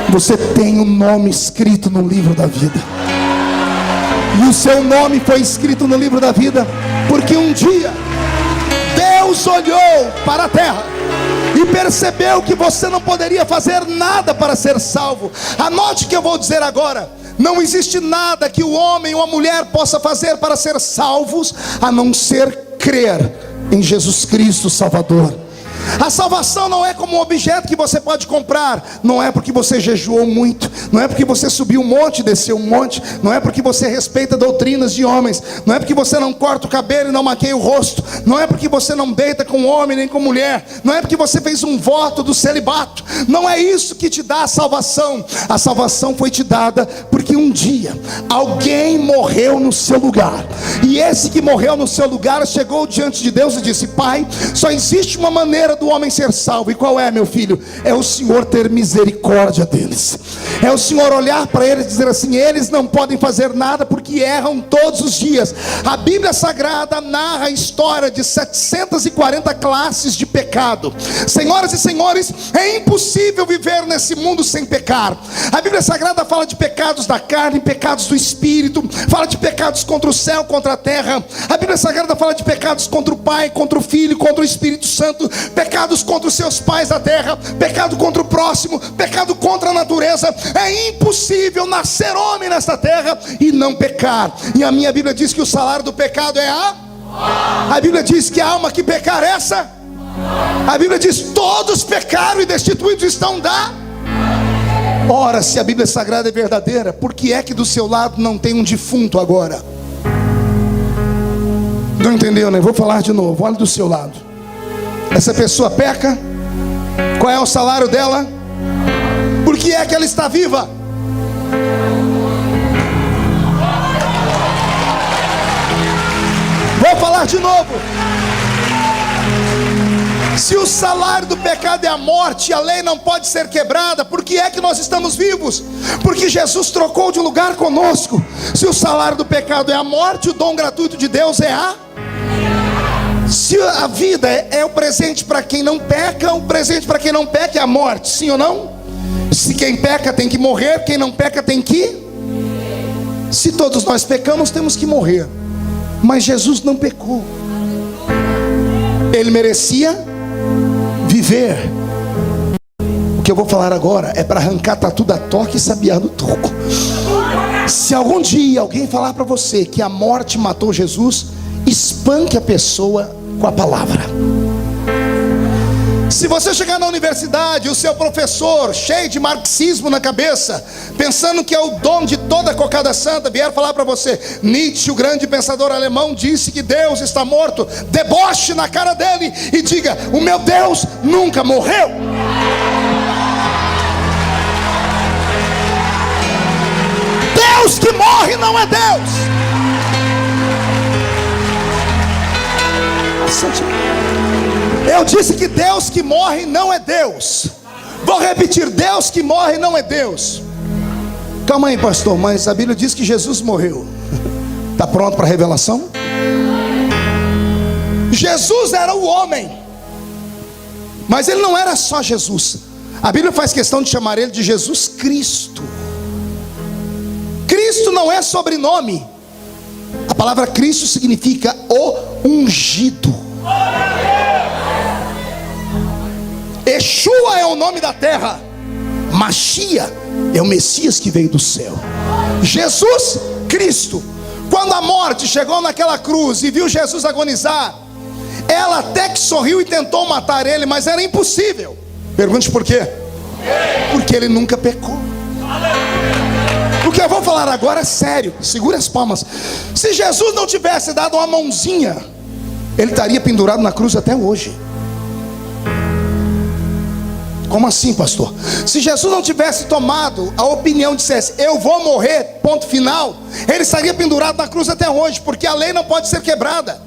[SPEAKER 1] Você tem um nome escrito no livro da vida. E o seu nome foi escrito no livro da vida porque um dia Deus olhou para a terra e percebeu que você não poderia fazer nada para ser salvo. Anote o que eu vou dizer agora. Não existe nada que o homem ou a mulher possa fazer para ser salvos, a não ser crer em Jesus Cristo Salvador. A salvação não é como um objeto que você pode comprar. Não é porque você jejuou muito, não é porque você subiu um monte e desceu um monte, não é porque você respeita doutrinas de homens, não é porque você não corta o cabelo e não maqueia o rosto, não é porque você não deita com homem nem com mulher, não é porque você fez um voto do celibato. Não é isso que te dá a salvação. A salvação foi te dada porque um dia alguém morreu no seu lugar, e esse que morreu no seu lugar chegou diante de Deus e disse: Pai, só existe uma maneira maneira do homem ser salvo. E qual é, meu filho? É o Senhor ter misericórdia deles. É o Senhor olhar para eles e dizer assim: eles não podem fazer nada porque erram todos os dias. A Bíblia Sagrada narra a história de 740 classes de pecado. Senhoras e senhores, é impossível viver nesse mundo sem pecar. A Bíblia Sagrada fala de pecados da carne, pecados do espírito, fala de pecados contra o céu, contra a terra. A Bíblia Sagrada fala de pecados contra o Pai, contra o Filho, contra o Espírito Santo, pecados contra os seus pais da terra, pecado contra o próximo, pecado contra a natureza. É impossível nascer homem nesta terra e não pecar. E a minha Bíblia diz que o salário do pecado é a Bíblia diz que a alma que pecar essa. A Bíblia diz: todos pecaram e destituídos estão da. Ora, se a Bíblia Sagrada é verdadeira, por que é que do seu lado não tem um defunto agora? Não entendeu, né? Vou falar de novo. Olha do seu lado. Essa pessoa peca. Qual é o salário dela? Por que é que ela está viva? Vou falar de novo. Se o salário do pecado é a morte, a lei não pode ser quebrada, por que é que nós estamos vivos? Porque Jesus trocou de lugar conosco. Se o salário do pecado é a morte, o dom gratuito de Deus é a. Se a vida é o presente para quem não peca, o presente para quem não peca é a morte, sim ou não? Se quem peca tem que morrer, quem não peca tem que. Se todos nós pecamos, temos que morrer. Mas Jesus não pecou. Ele merecia viver. O que eu vou falar agora é para arrancar tatu da toca e sabiá do toco. Se algum dia alguém falar para você que a morte matou Jesus, espanque a pessoa com a palavra. Se você chegar na universidade e o seu professor, cheio de marxismo na cabeça, pensando que é o dono de toda a cocada santa, vier falar para você: Nietzsche, o grande pensador alemão, disse que Deus está morto, deboche na cara dele e diga: o meu Deus nunca morreu. Deus que morre não é Deus. Eu disse que Deus que morre não é Deus. Vou repetir: Deus que morre não é Deus. Calma aí, pastor, mas a Bíblia diz que Jesus morreu. Está pronto para a revelação? Jesus era o homem, mas ele não era só Jesus. A Bíblia faz questão de chamar ele de Jesus Cristo. Cristo não é sobrenome. A palavra Cristo significa o ungido. Yeshua é o nome da terra. Machia é o Messias que veio do céu. Jesus Cristo. Quando a morte chegou naquela cruz e viu Jesus agonizar, ela até que sorriu e tentou matar ele, mas era impossível. Pergunte por quê? Porque ele nunca pecou. O que eu vou falar agora é sério. Segure as palmas. Se Jesus não tivesse dado uma mãozinha, ele estaria pendurado na cruz até hoje. Como assim, pastor? Se Jesus não tivesse tomado a opinião, dissesse: eu vou morrer, ponto final, ele estaria pendurado na cruz até hoje, porque a lei não pode ser quebrada.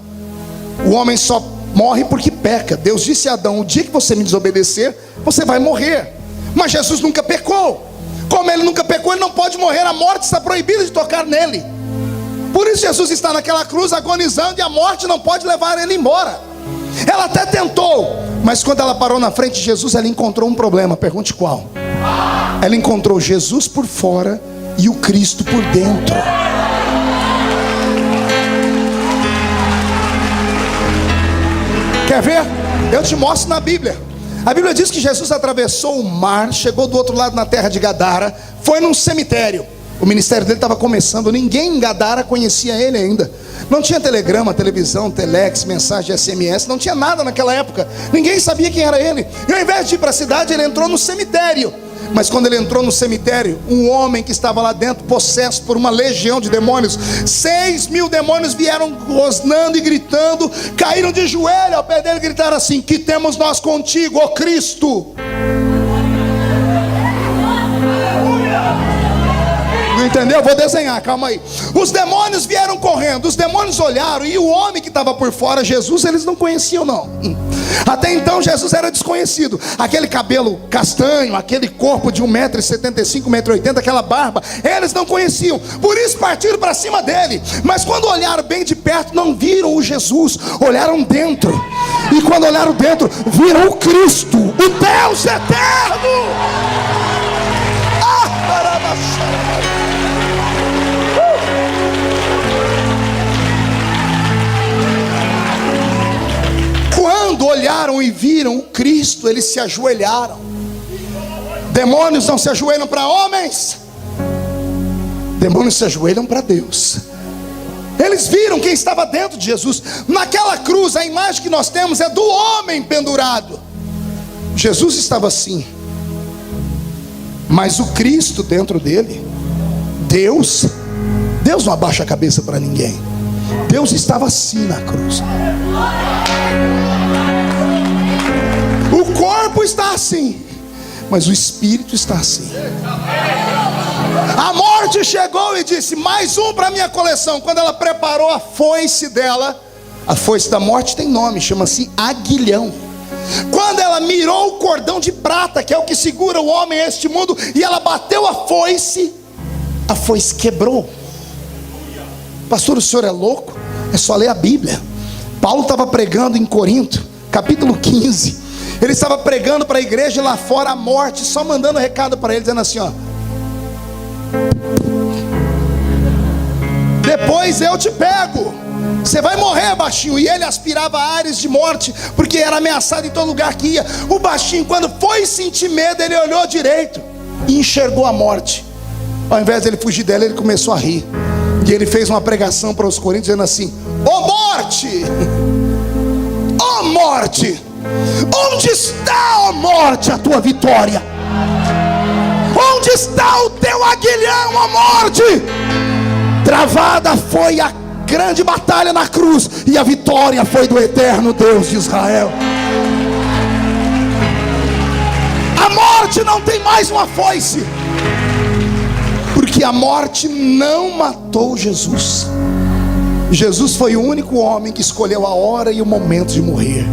[SPEAKER 1] O homem só morre porque peca. Deus disse a Adão: o dia que você me desobedecer, você vai morrer. Mas Jesus nunca pecou. Como ele nunca pecou, ele não pode morrer. A morte está proibida de tocar nele. Por isso Jesus está naquela cruz agonizando, e a morte não pode levar ele embora. Ela até tentou, mas quando ela parou na frente de Jesus, ela encontrou um problema. Pergunte qual? Ela encontrou Jesus por fora e o Cristo por dentro. Quer ver? Eu te mostro na Bíblia. A Bíblia diz que Jesus atravessou o mar, chegou do outro lado na terra de Gadara, foi num cemitério. O ministério dele estava começando, ninguém em Gadara conhecia ele ainda. Não tinha telegrama, televisão, telex, mensagem de SMS, não tinha nada naquela época. Ninguém sabia quem era ele. E ao invés de ir para a cidade, ele entrou no cemitério. Mas quando ele entrou no cemitério, um homem que estava lá dentro, possesso por uma legião de demônios, 6.000 demônios vieram rosnando e gritando, caíram de joelho ao pé dele e gritaram assim: que temos nós contigo, ó Cristo? Não entendeu? Eu vou desenhar, calma aí. Os demônios vieram correndo, os demônios olharam, e o homem que estava por fora, Jesus, eles não conheciam não. Até então Jesus era desconhecido. Aquele cabelo castanho, aquele corpo de 1,75 m, 1,80 m, aquela barba, eles não conheciam. Por isso partiram para cima dele. Mas quando olharam bem de perto, não viram o Jesus, olharam dentro. E quando olharam dentro, viram o Cristo, o Deus eterno. Quando olharam e viram o Cristo, eles se ajoelharam. Demônios não se ajoelham para homens, demônios se ajoelham para Deus. Eles viram quem estava dentro de Jesus. Naquela cruz, a imagem que nós temos é do homem pendurado. Jesus estava assim, mas o Cristo dentro dele, Deus não abaixa a cabeça para ninguém. Deus estava assim na cruz. O corpo está assim, mas o espírito está assim. A morte chegou e disse: mais um para minha coleção. Quando ela preparou a foice dela, a foice da morte tem nome, chama-se aguilhão. Quando ela mirou o cordão de prata, que é o que segura o homem a este mundo, e ela bateu a foice quebrou. Pastor, o senhor é louco? É só ler a Bíblia. Paulo estava pregando em Corinto, capítulo 15. Ele estava pregando para a igreja lá fora a morte, só mandando recado para eles, dizendo assim, ó: depois eu te pego, você vai morrer, baixinho. E ele aspirava ares de morte, porque era ameaçado em todo lugar que ia. O baixinho, quando foi sentir medo, ele olhou direito e enxergou a morte. Ao invés de ele fugir dela, ele começou a rir. E ele fez uma pregação para os coríntios, dizendo assim: ó morte, ó morte, onde está, ó morte, a tua vitória? Onde está o teu aguilhão, ó morte? Travada foi a grande batalha na cruz, e a vitória foi do eterno Deus de Israel. A morte não tem mais uma foice, porque a morte não matou Jesus. Jesus foi o único homem que escolheu a hora e o momento de morrer.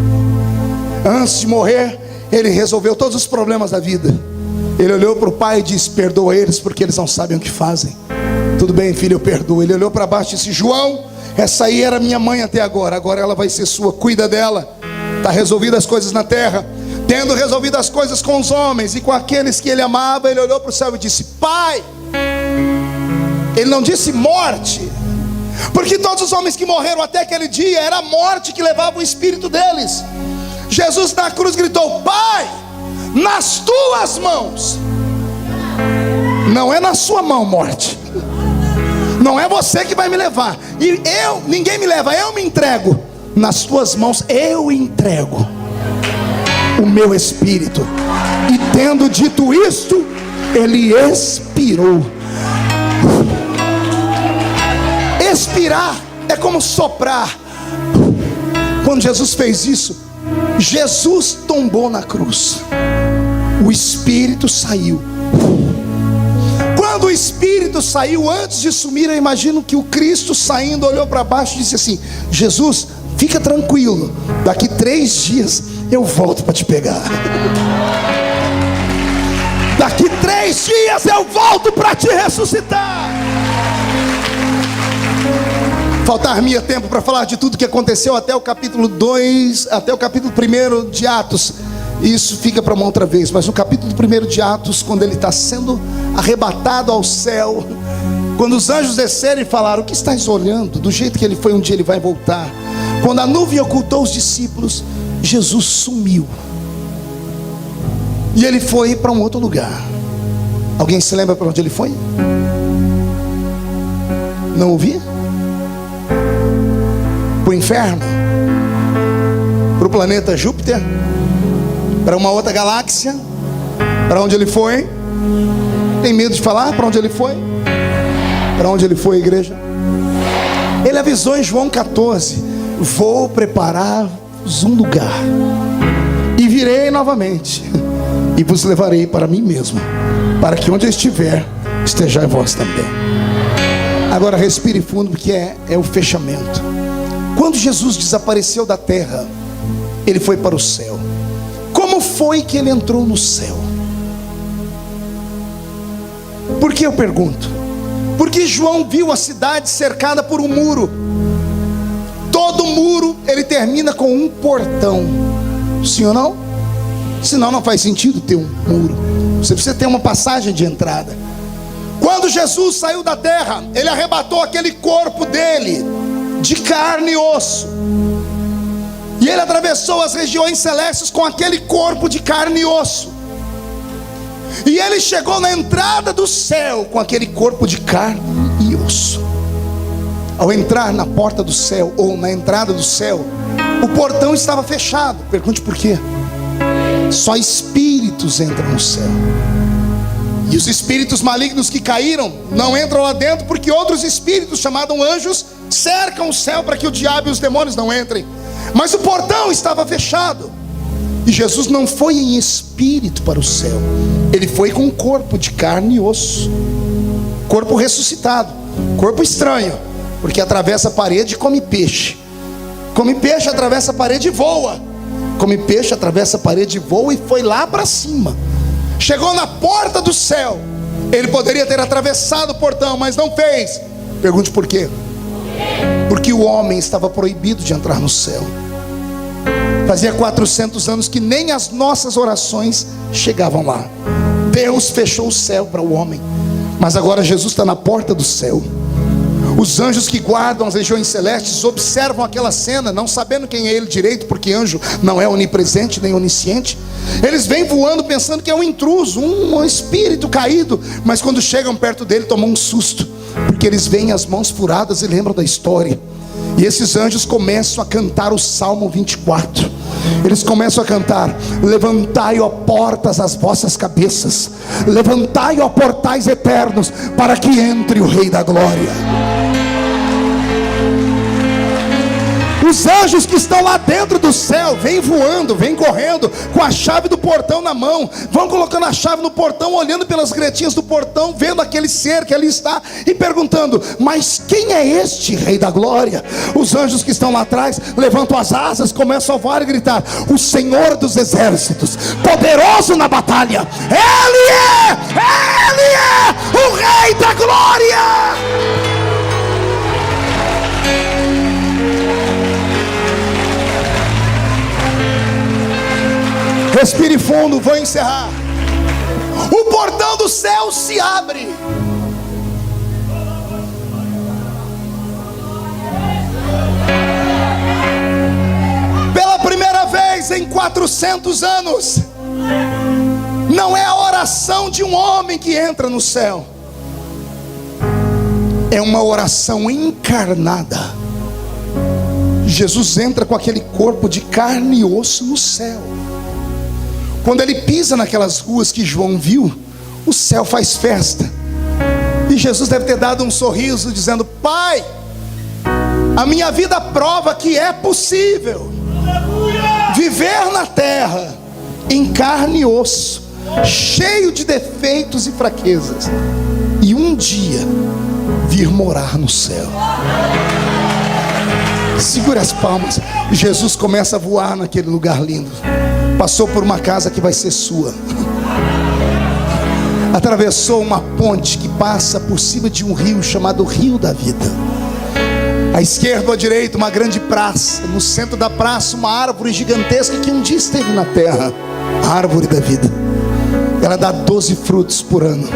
[SPEAKER 1] Antes de morrer, ele resolveu todos os problemas da vida. Ele olhou para o pai e disse: perdoa eles, porque eles não sabem o que fazem. Tudo bem, filho, eu perdoo. Ele olhou para baixo e disse: João, essa aí era minha mãe até agora, agora ela vai ser sua, cuida dela. Está resolvidas as coisas na terra. Tendo resolvido as coisas com os homens e com aqueles que ele amava, ele olhou para o céu e disse: Pai. Ele não disse morte, porque todos os homens que morreram até aquele dia, era a morte que levava o espírito deles. Jesus na cruz gritou: Pai, nas tuas mãos. Não é na sua mão, morte. Não é você que vai me levar. E ninguém me leva, eu me entrego. Nas tuas mãos eu entrego o meu espírito. E tendo dito isto, ele expirou. Expirar é como soprar. Quando Jesus fez isso, Jesus tombou na cruz, o espírito saiu. Quando o espírito saiu, antes de sumir, eu imagino que o Cristo saindo olhou para baixo e disse assim: Jesus, fica tranquilo, daqui 3 dias eu volto para te pegar. Daqui 3 dias eu volto para te ressuscitar. Faltar-me tempo para falar de tudo que aconteceu até o capítulo 2, até o capítulo 1 de Atos. Isso fica para uma outra vez. Mas no capítulo 1 de Atos, quando ele está sendo arrebatado ao céu, quando os anjos desceram e falaram: o que estás olhando? Do jeito que ele foi, um dia ele vai voltar. Quando a nuvem ocultou os discípulos, Jesus sumiu. E ele foi para um outro lugar. Alguém se lembra para onde ele foi? Não ouvi? Para o inferno? Para o planeta Júpiter? Para uma outra galáxia? Para onde ele foi? Tem medo de falar para onde ele foi? Para onde ele foi, igreja? Ele avisou em João 14: vou preparar-vos um lugar, e virei novamente, e vos levarei para mim mesmo, para que onde eu estiver, estejais vós também. Agora respire fundo, porque é o fechamento. Quando Jesus desapareceu da terra, ele foi para o céu. Como foi que ele entrou no céu? Por que eu pergunto? Porque João viu a cidade cercada por um muro. Todo muro ele termina com um portão. Sim ou não? Senão não faz sentido ter um muro. Você precisa ter uma passagem de entrada. Quando Jesus saiu da terra, ele arrebatou aquele corpo dele, de carne e osso, e ele atravessou as regiões celestes com aquele corpo de carne e osso. E ele chegou na entrada do céu com aquele corpo de carne e osso. Ao entrar na porta do céu, ou na entrada do céu, o portão estava fechado. Pergunte por quê? Só espíritos entram no céu. E os espíritos malignos que caíram não entram lá dentro, porque outros espíritos, chamados anjos, cercam o céu para que o diabo e os demônios não entrem. Mas o portão estava fechado. E Jesus não foi em espírito para o céu. Ele foi com um corpo de carne e osso. Corpo ressuscitado. Corpo estranho, porque atravessa a parede e come peixe. Come peixe, atravessa a parede e voa. Come peixe, atravessa a parede e voa, e foi lá para cima. Chegou na porta do céu. Ele poderia ter atravessado o portão, mas não fez. Pergunte por quê? Porque o homem estava proibido de entrar no céu. Fazia 400 anos que nem as nossas orações chegavam lá. Deus fechou o céu para o homem. Mas agora Jesus está na porta do céu. Os anjos que guardam as regiões celestes observam aquela cena, não sabendo quem é ele direito, porque anjo não é onipresente nem onisciente. Eles vêm voando pensando que é um intruso, um espírito caído. Mas quando chegam perto dele, tomam um susto, porque eles veem as mãos furadas e lembram da história. E esses anjos começam a cantar o Salmo 24. Eles começam a cantar: levantai, ó portas, as vossas cabeças, levantai, ó portais eternos, para que entre o Rei da Glória. Os anjos que estão lá dentro do céu vêm voando, vêm correndo com a chave do portão na mão, vão colocando a chave no portão, olhando pelas gretinhas do portão, vendo aquele ser que ali está e perguntando: mas quem é este Rei da Glória? Os anjos que estão lá atrás levantam as asas, começam a voar e gritar: o Senhor dos Exércitos, poderoso na batalha, Ele é o Rei da Glória. Respire fundo, vou encerrar. O portão do céu se abre. Pela primeira vez em 400 anos, não é a oração de um homem que entra no céu, é uma oração encarnada. Jesus entra com aquele corpo de carne e osso no céu. Quando ele pisa naquelas ruas que João viu, o céu faz festa. E Jesus deve ter dado um sorriso, dizendo: Pai, a minha vida prova que é possível viver na terra em carne e osso, cheio de defeitos e fraquezas, e um dia vir morar no céu. Segure as palmas. Jesus começa a voar naquele lugar lindo. Passou por uma casa que vai ser sua. Atravessou uma ponte que passa por cima de um rio chamado Rio da Vida. À esquerda ou à direita, uma grande praça. No centro da praça, uma árvore gigantesca que um dia esteve na terra, a árvore da vida. Ela dá 12 frutos por ano,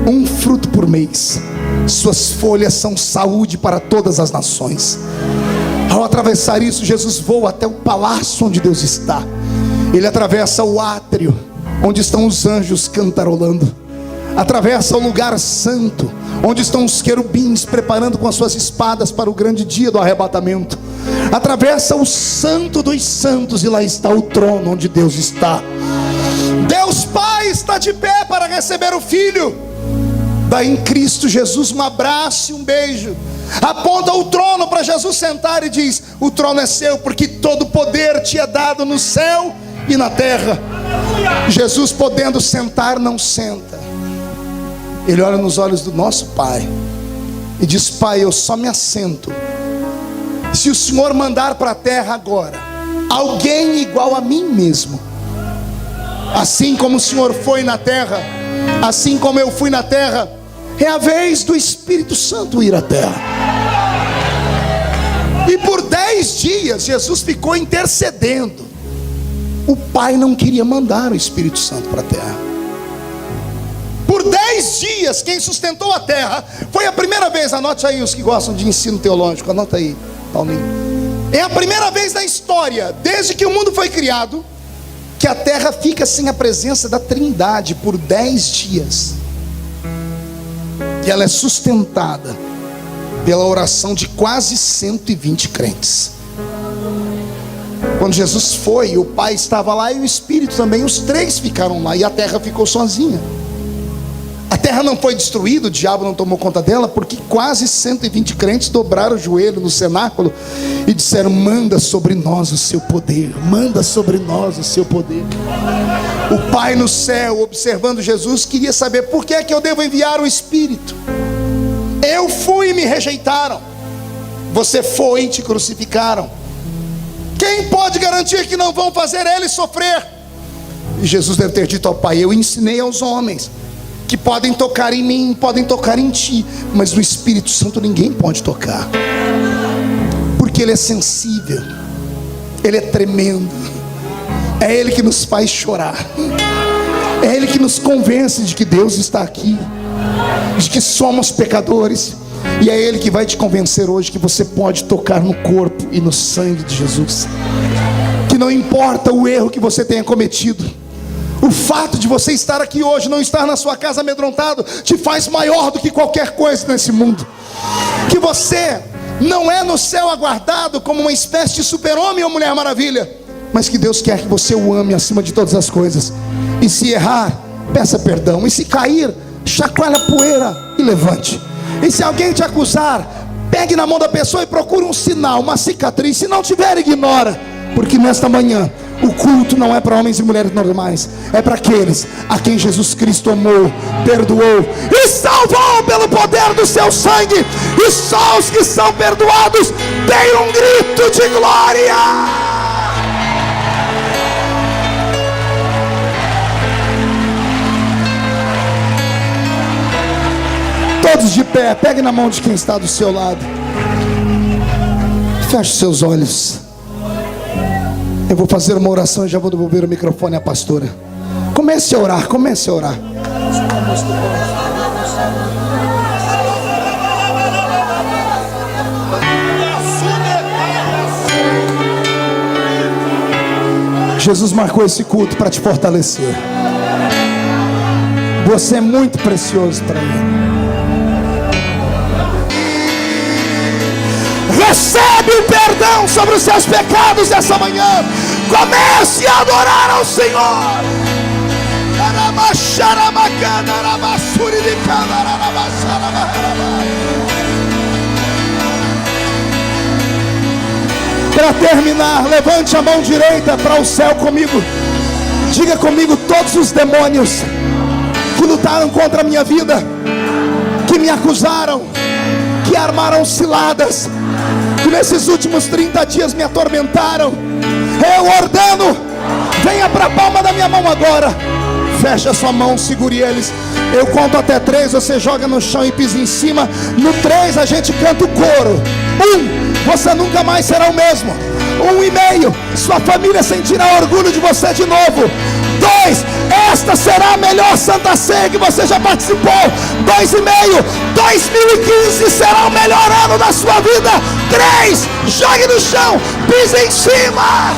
[SPEAKER 1] um fruto por mês. Suas folhas são saúde para todas as nações. Ao atravessar isso, Jesus voa até o palácio onde Deus está. Ele atravessa o átrio, onde estão os anjos cantarolando. Atravessa o lugar santo, onde estão os querubins preparando com as suas espadas para o grande dia do arrebatamento. Atravessa o santo dos santos, e lá está o trono onde Deus está. Deus Pai está de pé para receber o Filho. Dá em Cristo Jesus um abraço e um beijo. Aponta o trono para Jesus sentar e diz: o trono é seu, porque todo poder te é dado no céu e na terra. Jesus, podendo sentar, não senta. Ele olha nos olhos do nosso Pai e diz: Pai, eu só me assento se o Senhor mandar para a terra agora alguém igual a mim mesmo. Assim como o Senhor foi na terra, assim como eu fui na terra, é a vez do Espírito Santo ir à terra. E por 10 dias Jesus ficou intercedendo. O Pai não queria mandar o Espírito Santo para a terra. Por 10 dias quem sustentou a terra foi a primeira vez. Anote aí os que gostam de ensino teológico, anota aí, Paulinho. É a primeira vez na história, desde que o mundo foi criado, que a terra fica sem a presença da Trindade por 10 dias. E ela é sustentada pela oração de quase 120 crentes. Quando Jesus foi, o Pai estava lá e o Espírito também. Os 3 ficaram lá e a terra ficou sozinha. A terra não foi destruída, o diabo não tomou conta dela, porque quase 120 crentes dobraram o joelho no cenáculo e disseram: manda sobre nós o seu poder, manda sobre nós o seu poder. O Pai no céu, observando Jesus, queria saber: por que é que eu devo enviar o Espírito? Eu fui e me rejeitaram, você foi e te crucificaram. Quem pode garantir que não vão fazer ele sofrer? E Jesus deve ter dito ao Pai: eu ensinei aos homens que podem tocar em mim, podem tocar em ti, mas no Espírito Santo ninguém pode tocar, porque ele é sensível, ele é tremendo, é ele que nos faz chorar, é ele que nos convence de que Deus está aqui, de que somos pecadores, e é ele que vai te convencer hoje que você pode tocar no corpo e no sangue de Jesus, que não importa o erro que você tenha cometido, o fato de você estar aqui hoje, não estar na sua casa amedrontado, te faz maior do que qualquer coisa nesse mundo. Que você não é no céu aguardado como uma espécie de super-homem ou mulher maravilha, mas que Deus quer que você o ame acima de todas as coisas. E se errar, peça perdão. E se cair, chacoalhe a poeira e levante. E se alguém te acusar, pegue na mão da pessoa e procure um sinal, uma cicatriz. Se não tiver, ignora, porque nesta manhã o culto não é para homens e mulheres normais, é para aqueles a quem Jesus Cristo amou, perdoou e salvou pelo poder do seu sangue. E só os que são perdoados têm um grito de glória. Todos de pé, pegue na mão de quem está do seu lado, feche seus olhos. Eu vou fazer uma oração e já vou devolver o microfone à pastora. Comece a orar, comece a orar. Jesus marcou esse culto para te fortalecer. Você é muito precioso para Ele. Recebe o perdão sobre os seus pecados essa manhã. Comece a adorar ao Senhor. Para terminar, levante a mão direita para o céu comigo. Diga comigo: todos os demônios que lutaram contra a minha vida, que me acusaram, que armaram ciladas, que nesses últimos 30 dias me atormentaram, eu ordeno, venha para a palma da minha mão agora. Feche a sua mão, segure eles. Eu conto até 3, você joga no chão e pisa em cima. No 3 a gente canta o coro. 1, você nunca mais será o mesmo. 1,5, sua família sentirá orgulho de você de novo. 2, esta será a melhor Santa Ceia que você já participou. 2,5, 2015 será o melhor ano da sua vida. 3, jogue no chão, pise em cima.